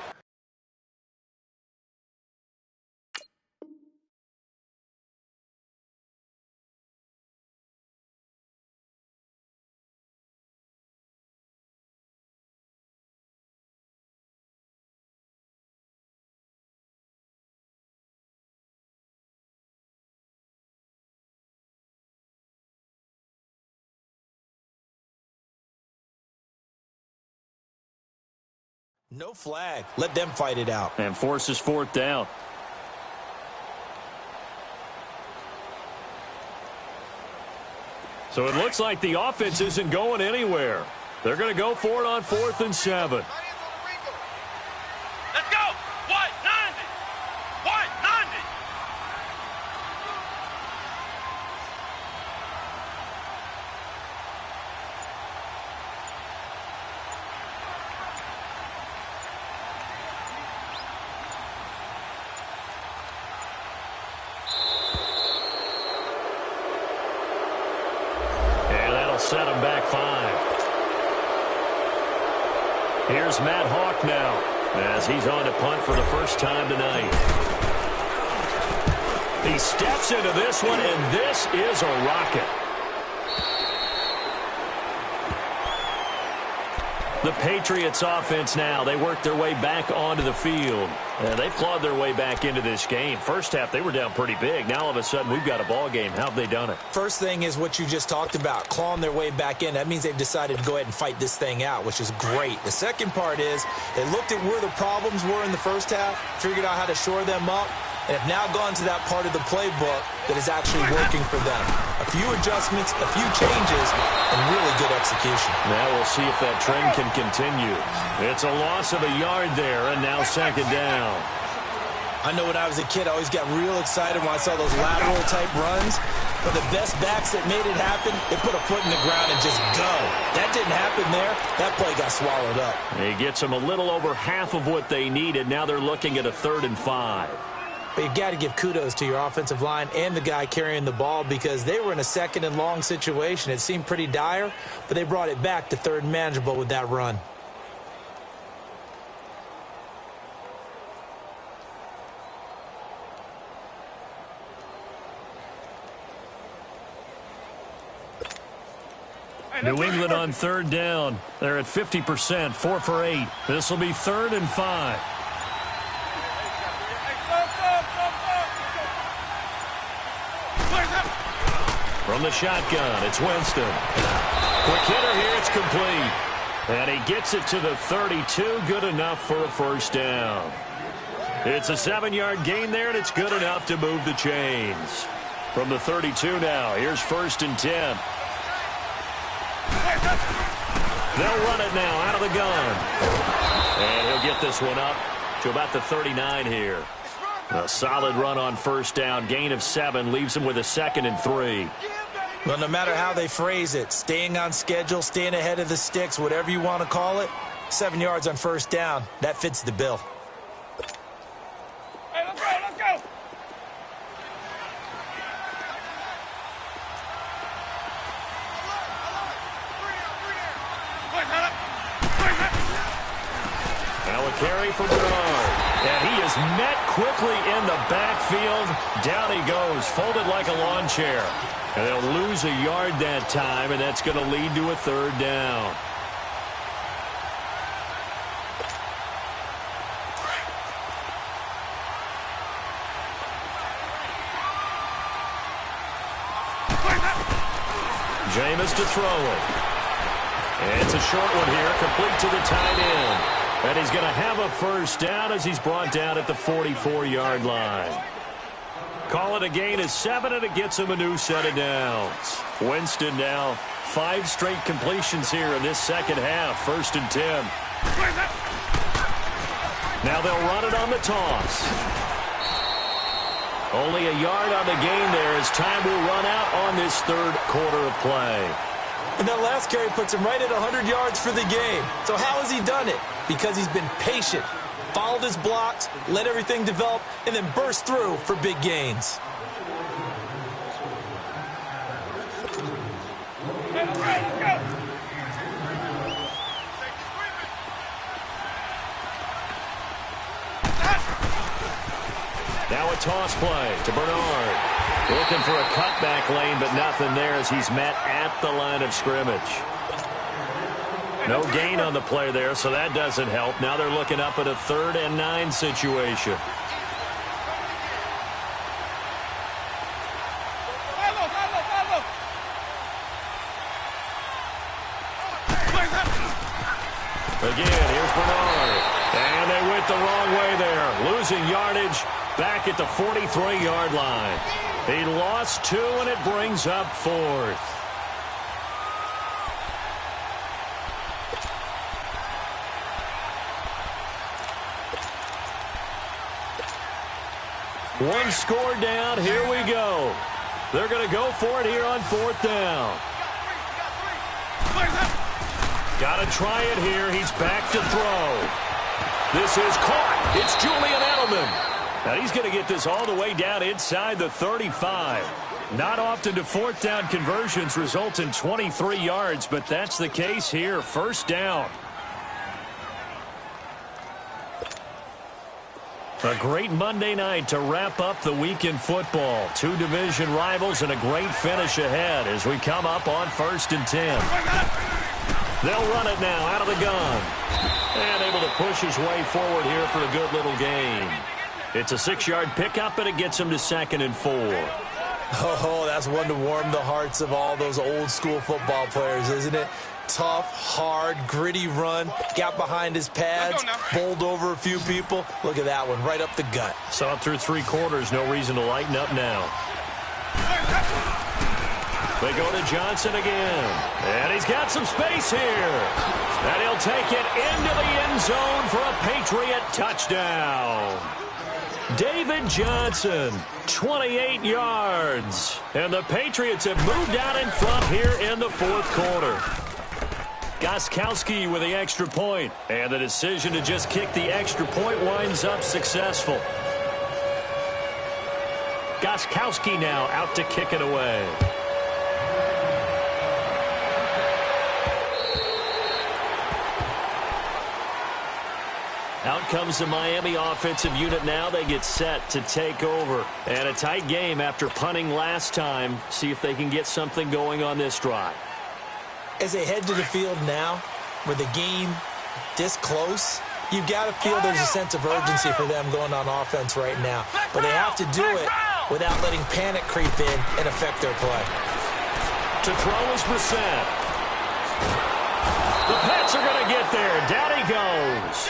no flag. Let them fight it out.
And forces 4th down. So it looks like the offense isn't going anywhere. They're going to go for it on 4th and 7.
Let's go. White 90. White 90.
And that'll set them back 5. Here's Matt Hawk now as he's on to punt for the first time tonight. He steps into this one, and this is a rocket. The Patriots offense now, they work their way back onto the field. They've clawed their way back into this game. First half, they were down pretty big. Now, all of a sudden, we've got a ball game. How have they done it?
First thing is what you just talked about, clawing their way back in. That means they've decided to go ahead and fight this thing out, which is great. The second part is they looked at where the problems were in the first half, figured out how to shore them up, and have now gone to that part of the playbook that is actually working for them. A few adjustments, a few changes, and really good execution.
Now we'll see if that trend can continue. It's a loss of a yard there, and now 2nd down.
I know when I was a kid, I always got real excited when I saw those lateral-type runs. But the best backs that made it happen, they put a foot in the ground and just go. That didn't happen there. That play got swallowed up.
He gets them a little over half of what they needed. Now they're looking at a 3rd and 5.
But you've got to give kudos to your offensive line and the guy carrying the ball because they were in a 2nd and long situation. It seemed pretty dire, but they brought it back to 3rd and manageable with that run.
New England on 3rd down. They're at 50%, 4 for 8. This will be 3rd and 5. From the shotgun, it's Winston. Quick hitter here, it's complete. And he gets it to the 32, good enough for a 1st down. It's a 7-yard gain there, and it's good enough to move the chains. From the 32 now, here's 1st and 10. They'll run it now out of the gun. And he'll get this one up to about the 39 here. A solid run on 1st down. Gain of 7 leaves him with a 2nd and 3.
Well, no matter how they phrase it, staying on schedule, staying ahead of the sticks, whatever you want to call it, 7 yards on 1st down, that fits the bill.
Hey, let's go, let's go.
Now a carry for Bernard. And he is met quickly in the backfield. Down he goes, folded like a lawn chair. And they'll lose a yard that time, and that's going to lead to a 3rd down. Jameis to throw it. And it's a short one here, complete to the tight end. And he's going to have a 1st down as he's brought down at the 44-yard line. Call it a gain of 7, and it gets him a new set of downs. Winston now 5 straight completions here in this 2nd half. 1st and 10. Now they'll run it on the toss. Only a yard on the gain there as time will run out on this 3rd quarter of play.
And that last carry puts him right at 100 yards for the game. So how has he done it? Because he's been patient, followed his blocks, let everything develop, and then burst through for big gains.
Now a toss play to Bernard. Looking for a cutback lane, but nothing there as he's met at the line of scrimmage. No gain on the play there, so that doesn't help. Now they're looking up at a 3rd and 9 situation. Again, here's Bernard. And they went the wrong way there. Losing yardage back at the 43-yard line. He lost 2, and it brings up 4th. One score down. Here we go. They're going to go for it here on 4th down. Got to try it here. He's back to throw. This is caught. It's Julian Edelman. Now he's going to get this all the way down inside the 35. Not often do 4th down conversions result in 23 yards, but that's the case here. 1st down. A great Monday night to wrap up the week in football. 2 division rivals and a great finish ahead as we come up on 1st and 10. They'll run it now out of the gun. And able to push his way forward here for a good little gain. It's a 6-yard pickup, and it gets him to 2nd and 4.
Oh, that's one to warm the hearts of all those old-school football players, isn't it? Tough, hard, gritty run. Got behind his pads, bowled over a few people. Look at that one, right up the gut.
Saw it through 3 quarters. No reason to lighten up now. They go to Johnson again. And he's got some space here. And he'll take it into the end zone for a Patriot touchdown. David Johnson, 28 yards. And the Patriots have moved out in front here in the 4th quarter. Gostkowski with the extra point. And the decision to just kick the extra point winds up successful. Gostkowski now out to kick it away. Out comes the Miami offensive unit now. They get set to take over. And a tight game after punting last time. See if they can get something going on this drive.
As they head to the field now, with the game this close, you've got to feel there's a sense of urgency for them going on offense right now. But they have to do it without letting panic creep in and affect their play.
To throw is Brissett. The Pats are going to get there. Down he goes.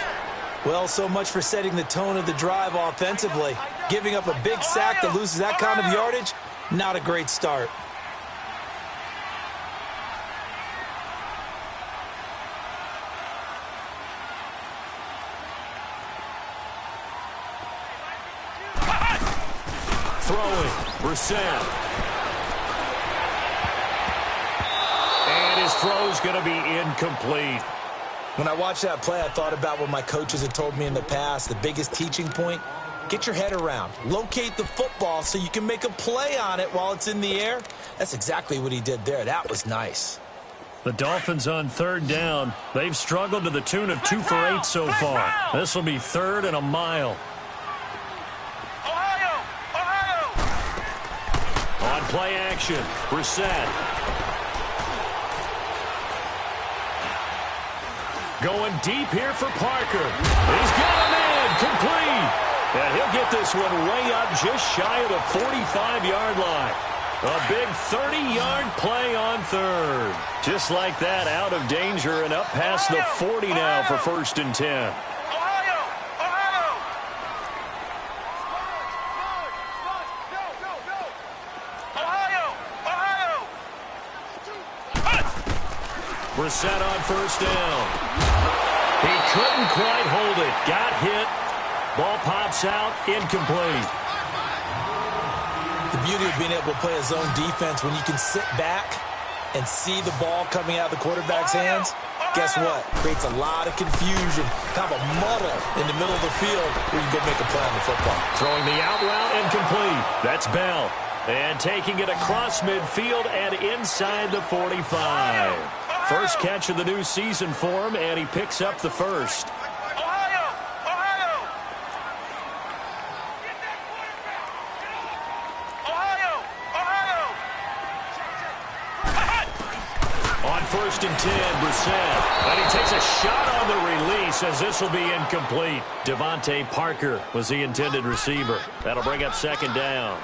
Well, so much for setting the tone of the drive offensively. Giving up a big sack that loses that kind of yardage, not a great start.
Throwing, Brissett. And his throw's going to be incomplete.
When I watched that play, I thought about what my coaches had told me in the past. The biggest teaching point, get your head around. Locate the football so you can make a play on it while it's in the air. That's exactly what he did there. That was nice.
The Dolphins on 3rd down. They've struggled to the tune of 2 for 8 so far. This will be 3rd and a mile. On play action, Brissett. Going deep here for Parker. He's got him in, complete. And he'll get this one way up just shy of the 45-yard line. A big 30-yard play on 3rd. Just like that, out of danger and up past the 40 now for 1st and 10. Brissett on 1st down. He couldn't quite hold it. Got hit. Ball pops out. Incomplete.
The beauty of being able to play a zone defense when you can sit back and see the ball coming out of the quarterback's hands, guess what? Creates a lot of confusion, kind of a muddle in the middle of the field where you can go make a play on the football.
Throwing the out route incomplete. That's Bell. And taking it across midfield and inside the 45. First catch of the new season for him, and he picks up the first. On 1st and 10, Brissett. And he takes a shot on the release as this will be incomplete. Devontae Parker was the intended receiver. That'll bring up 2nd down.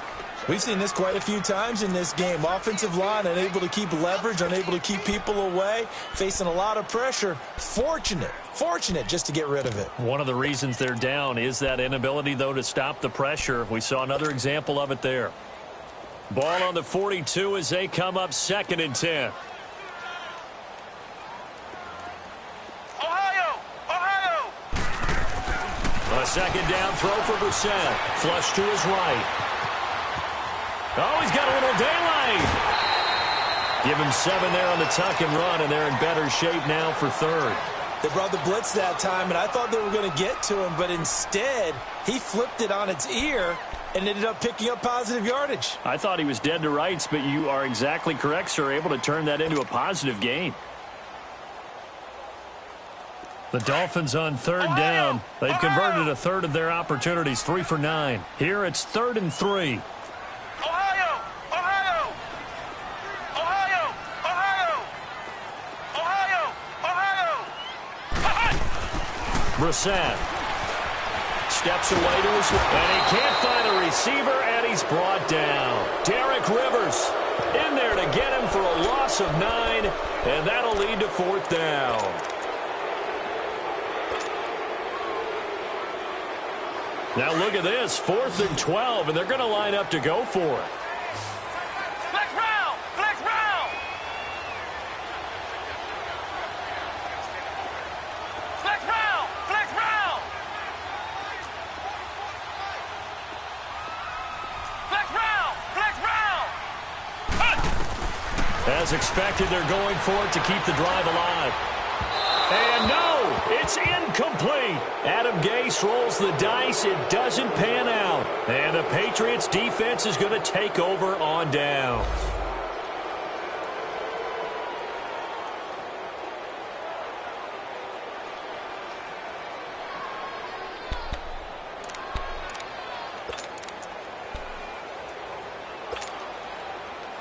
We've seen this quite a few times in this game. Offensive line unable to keep leverage, unable to keep people away, facing a lot of pressure. Fortunate just to get rid of it.
One of the reasons they're down is that inability, though, to stop the pressure. We saw another example of it there. Ball on the 42 as they come up 2nd and 10. A second down throw for Brissett. Flush to his right. Oh, he's got a little daylight. Give him 7 there on the tuck and run, and they're in better shape now for third.
They brought the blitz that time, and I thought they were going to get to him, but instead, he flipped it on its ear and ended up picking up positive yardage.
I thought he was dead to rights, but you are exactly correct, sir. Able to turn that into a positive gain. The Dolphins on third down. They've converted a third of their opportunities, 3 for 9. Here it's 3rd and 3.
Ohio! Ohio! Ohio! Ohio! Ohio! Ohio!
Brissett steps away to his right, and he can't find a receiver, and he's brought down. Derek Rivers in there to get him for a loss of 9, and that'll lead to 4th down. Now look at this, 4th and 12, and they're going to line up to go for it.
Flex round! Flex round! Flex round! Flex round! Flex round! Flex round!
As expected, they're going for it to keep the drive alive. And no, it's incomplete. Adam Gase rolls the dice. It doesn't pan out. And the Patriots defense is going to take over on downs.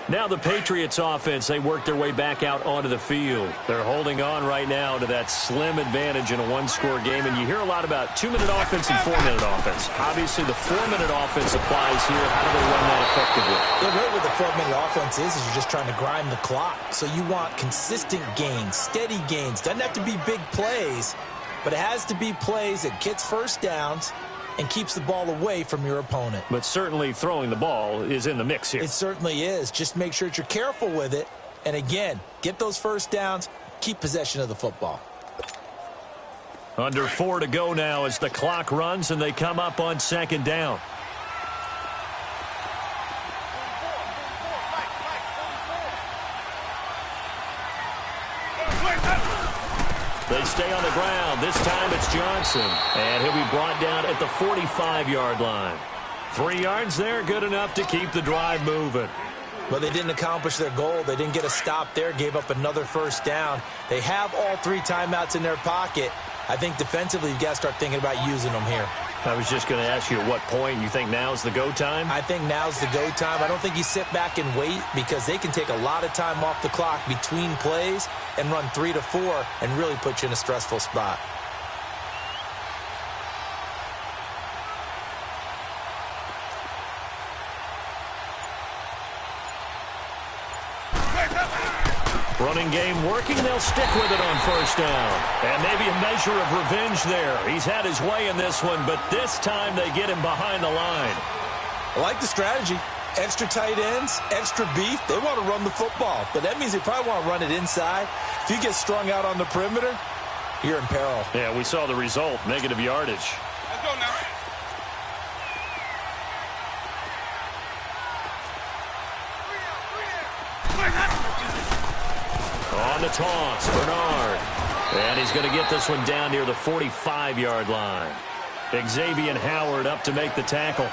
Now the Patriots offense, they work their way back out onto the field. They're holding on right now to that slim advantage in a one-score game. And you hear a lot about 2-minute offense and 4-minute offense. Obviously, the 4-minute offense applies here. How do they run that effectively?
Yeah, really what the 4-minute offense is you're just trying to grind the clock. So you want consistent gains, steady gains. Doesn't have to be big plays, but it has to be plays that gets first downs and keeps the ball away from your opponent.
But certainly throwing the ball is in the mix here.
It certainly is. Just make sure that you're careful with it. And again, get those first downs, keep possession of the football.
Under 4 to go now as the clock runs and they come up on 2nd down. They stay on the ground. This time it's Johnson. And he'll be brought down at the 45-yard line. 3 yards there, good enough to keep the drive moving.
But they didn't accomplish their goal. They didn't get a stop there, gave up another first down. They have all 3 timeouts in their pocket. I think defensively you've got to start thinking about using them here.
I was just going to ask you at what point you think now's the go time?
I think now's the go time. I don't think you sit back and wait because they can take a lot of time off the clock between plays and run 3 to 4 and really put you in a stressful spot.
Running game working, they'll stick with it on first down. And maybe a measure of revenge there. He's had his way in this one, but this time they get him behind the line.
I like the strategy. Extra tight ends, extra beef. They want to run the football, but that means they probably want to run it inside. If you get strung out on the perimeter, you're in peril.
Yeah, we saw the result, negative yardage.
Let's go now.
On the toss, Bernard. And he's going to get this one down near the 45-yard line. Xavier Howard up to make the tackle.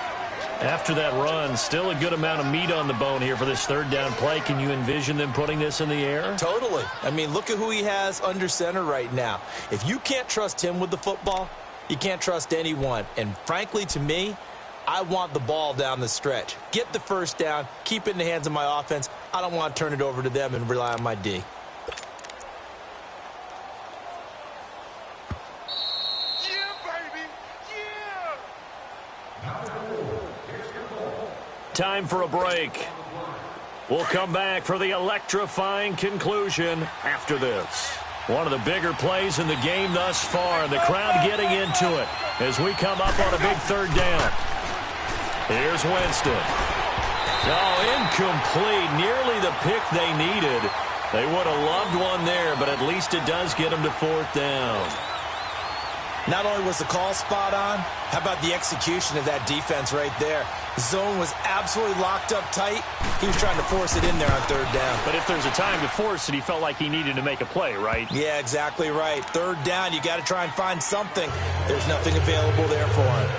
After that run, still a good amount of meat on the bone here for this 3rd down play. Can you envision them putting this in the air?
Totally. I mean, look at who he has under center right now. If you can't trust him with the football, you can't trust anyone. And frankly, to me, I want the ball down the stretch. Get the first down, keep it in the hands of my offense. I don't want to turn it over to them and rely on my D.
Time for a break. We'll come back for the electrifying conclusion after this. One of the bigger plays in the game thus far, and the crowd getting into it as we come up on a big 3rd down. Here's Winston. Oh, incomplete. Nearly the pick they needed. They would have loved one there, but at least it does get them to 4th down.
Not only was the call spot on, how about the execution of that defense right there? Zone was absolutely locked up tight. He was trying to force it in there on third down.
But if there's a time to force it, he felt like he needed to make a play, right?
Yeah, exactly right. Third down, you got to try and find something. There's nothing available there for him.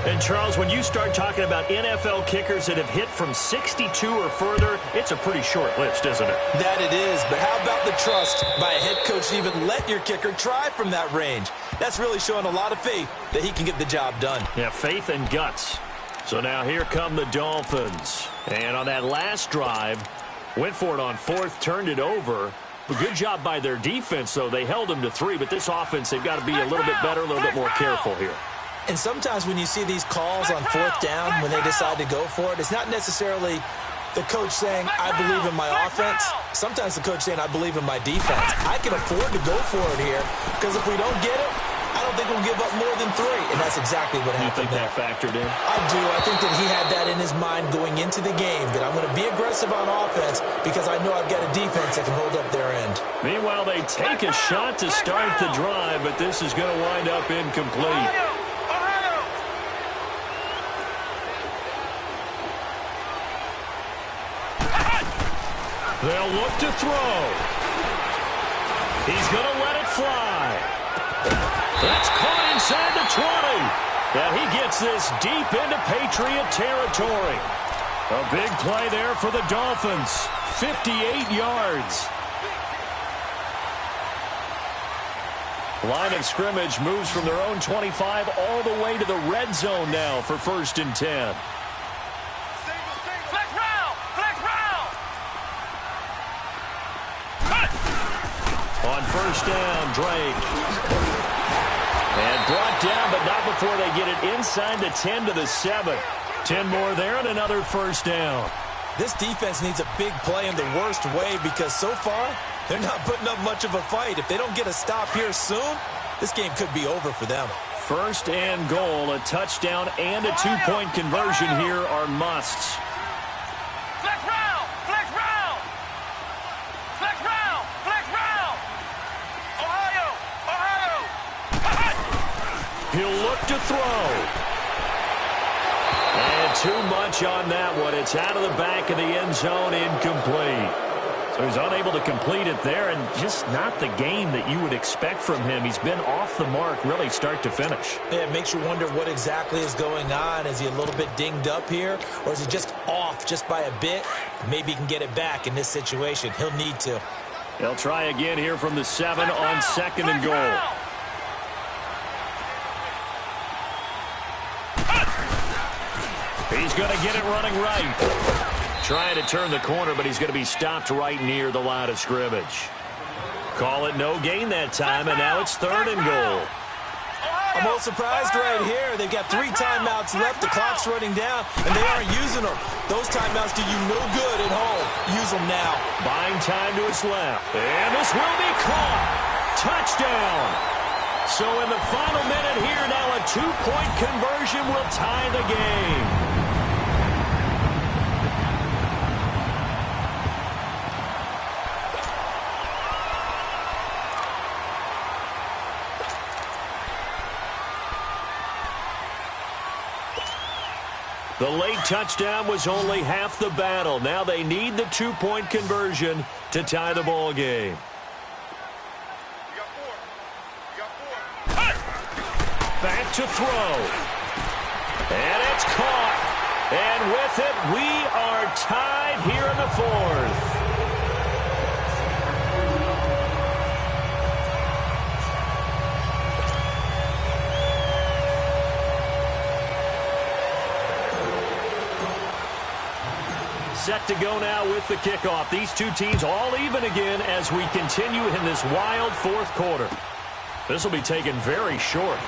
And, Charles, when you start talking about NFL kickers that have hit from 62 or further, it's a pretty short list, isn't it?
That it is, but how about the trust by a head coach to even let your kicker try from that range? That's really showing a lot of faith that he can get the job done.
Yeah, faith and guts. So now here come the Dolphins. And on that last drive, went for it on fourth, turned it over. A good job by their defense, though. They held them to 3, but this offense, they've got to be a little bit better, a little bit more careful here.
And sometimes when you see these calls on fourth down, when they decide to go for it, it's not necessarily the coach saying, I believe in my offense. Sometimes the coach saying, I believe in my defense. I can afford to go for it here because if we don't get it, I don't think we'll give up more than 3. And that's exactly what happened there.
You think that factored in?
I do. I think that he had that in his mind going into the game, that I'm going to be aggressive on offense because I know I've got a defense that can hold up their end.
Meanwhile, they take a shot to start the drive, but this is going to wind up incomplete. They'll look to throw. He's going to let it fly. That's caught inside the 20. And he gets this deep into Patriot territory. A big play there for the Dolphins. 58 yards. Line of scrimmage moves from their own 25 all the way to the red zone now for 1st and 10. On 1st down, Drake. And brought down, but not before they get it inside the 10 to the 7. 10 more there and another 1st down.
This defense needs a big play in the worst way because so far, they're not putting up much of a fight. If they don't get a stop here soon, this game could be over for them.
1st and goal, a touchdown and a 2-point conversion here are musts. He'll look to throw. And too much on that one. It's out of the back of the end zone, incomplete. So he's unable to complete it there, and just not the game that you would expect from him. He's been off the mark, really, start to finish.
Yeah, it makes you wonder what exactly is going on. Is he a little bit dinged up here, or is he just off just by a bit? Maybe he can get it back in this situation. He'll need to.
They'll try again here from the 7 on 2nd and goal. He's going to get it running right. Trying to turn the corner, but he's going to be stopped right near the line of scrimmage. Call it no gain that time, and now it's 3rd and goal.
I'm a little surprised right here. They've got 3 timeouts left. The clock's running down, and they aren't using them. Those timeouts do you no good at home. Use them now.
Buying time to his left. And this will be caught. Touchdown. So in the final minute here, now a 2-point conversion will tie the game. The late touchdown was only half the battle. Now they need the 2-point conversion to tie the ball game. Back to throw. And it's caught. And with it, we are tied here in the 4th. Set to go now with the kickoff. These two teams all even again as we continue in this wild 4th quarter. This will be taken very short.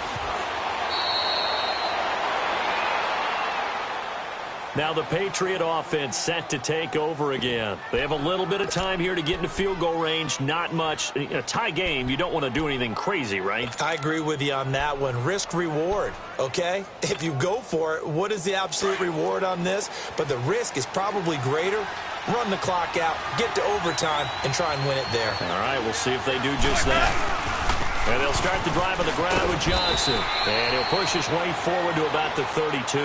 Now the Patriot offense set to take over again. They have a little bit of time here to get into field goal range. Not much. In a tie game, you don't want to do anything crazy, right?
I agree with you on that one. Risk reward, okay? If you go for it, what is the absolute reward on this? But the risk is probably greater. Run the clock out, get to overtime, and try and win it there.
All right, we'll see if they do just that. And they'll start the drive on the ground with Johnson. And he'll push his way forward to about the 32.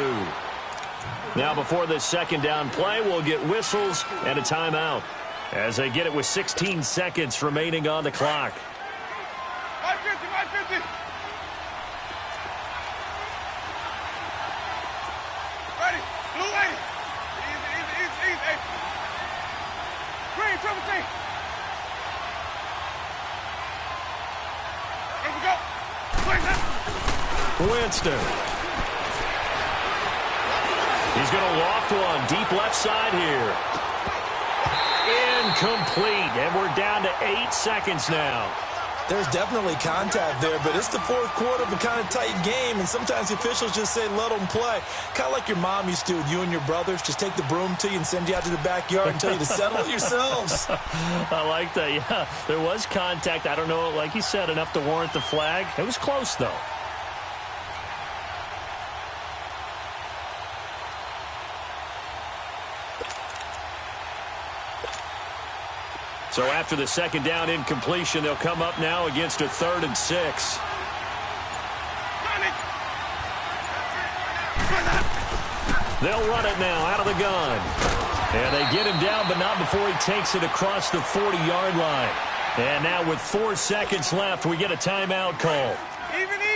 Now before this second down play, we'll get whistles and a timeout as they get it with 16 seconds remaining on the clock.
550. Ready. Blue lane. Easy. Green, triple C. Here we go.
Winston. He's going to loft one deep left side here. Incomplete, and we're down to 8 seconds now.
There's definitely contact there, but it's the fourth quarter of a kind of tight game, and sometimes the officials just say let them play. Kind of like your mom used to with you and your brothers. Just take the broom to you and send you out to the backyard and tell you to settle it yourselves.
I like that, yeah. There was contact. I don't know, like you said, enough to warrant the flag. It was close, though. So after the second down incompletion, they'll come up now against a 3rd and 6. They'll run it now out of the gun. And they get him down, but not before he takes it across the 40-yard line. And now with 4 seconds left, we get a timeout call.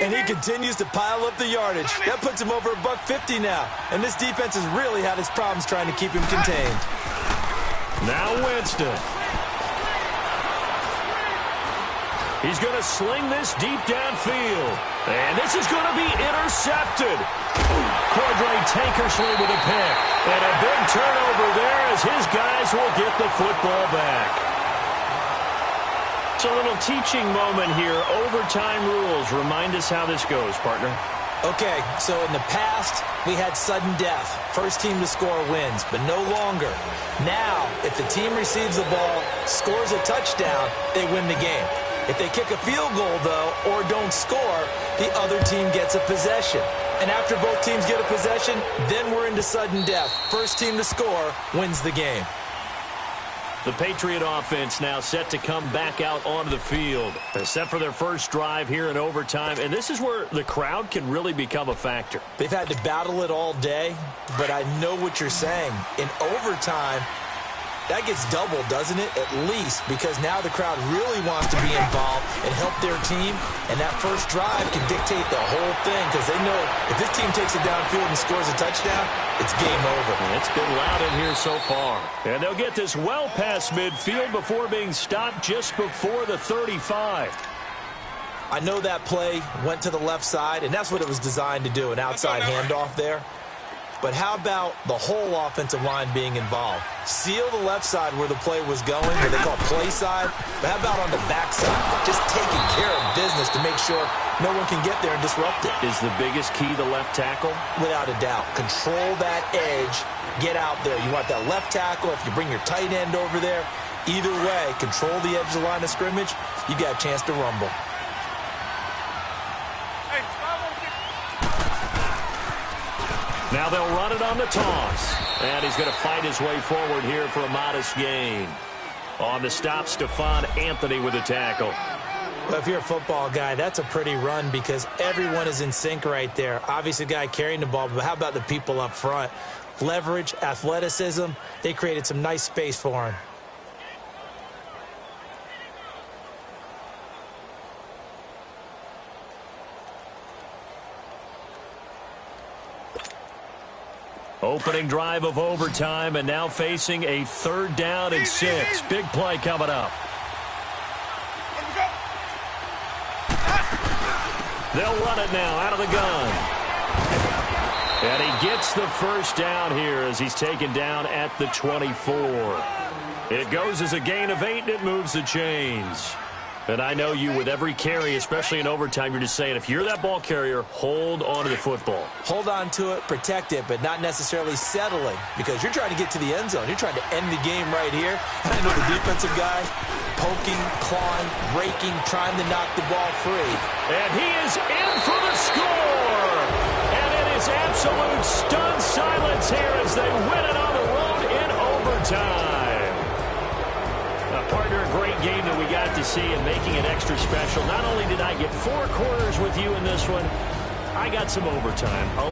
And he continues to pile up the yardage. That puts him over $150 now. And this defense has really had its problems trying to keep him contained.
Now Winston. He's going to sling this deep downfield. And this is going to be intercepted. Cordray Tankersley with a pick. And a big turnover there as his guys will get the football back. It's a little teaching moment here. Overtime rules. Remind us how this goes, partner.
Okay, so in the past, we had sudden death. First team to score wins, but no longer. Now, if the team receives the ball, scores a touchdown, they win the game. If they kick a field goal, though, or don't score, the other team gets a possession. And after both teams get a possession, then we're into sudden death. First team to score wins the game.
The Patriot offense now set to come back out onto the field. They're set for their first drive here in overtime, and this is where the crowd can really become a factor.
They've had to battle it all day, but I know what you're saying. In overtime, that gets doubled, doesn't it? At least, because now the crowd really wants to be involved and help their team, and that first drive can dictate the whole thing because they know if this team takes it downfield and scores a touchdown, it's game over.
And it's been loud in here so far. And they'll get this well past midfield before being stopped just before the 35.
I know that play went to the left side, and that's what it was designed to do, an outside handoff there. But how about the whole offensive line being involved? Seal the left side where the play was going, what they call play side. But how about on the back side? Just taking care of business to make sure no one can get there and disrupt it.
Is the biggest key the left tackle?
Without a doubt. Control that edge. Get out there. You want that left tackle. If you bring your tight end over there, either way, control the edge of the line of scrimmage, you got a chance to rumble.
Now they'll run it on the toss. And he's going to fight his way forward here for a modest gain. On the stop, Stephon Anthony with a tackle.
Well, if you're a football guy, that's a pretty run because everyone is in sync right there. Obviously, the guy carrying the ball, but how about the people up front? Leverage, athleticism, they created some nice space for him.
Opening drive of overtime, and now facing a 3rd down and 6. Big play coming up. They'll run it now out of the gun. And he gets the first down here as he's taken down at the 24. It goes as a gain of 8, and it moves the chains. And I know you, with every carry, especially in overtime, you're just saying, if you're that ball carrier, hold on to the football.
Hold on to it, protect it, but not necessarily settling because you're trying to get to the end zone. You're trying to end the game right here. And I know the defensive guy, poking, clawing, raking, trying to knock the ball free.
And he is in for the score. And it is absolute stunned silence here as they win it on the road in overtime. Partner, a great game that we got to see and making it extra special. Not only did I get 4 quarters with you in this one, I got some overtime.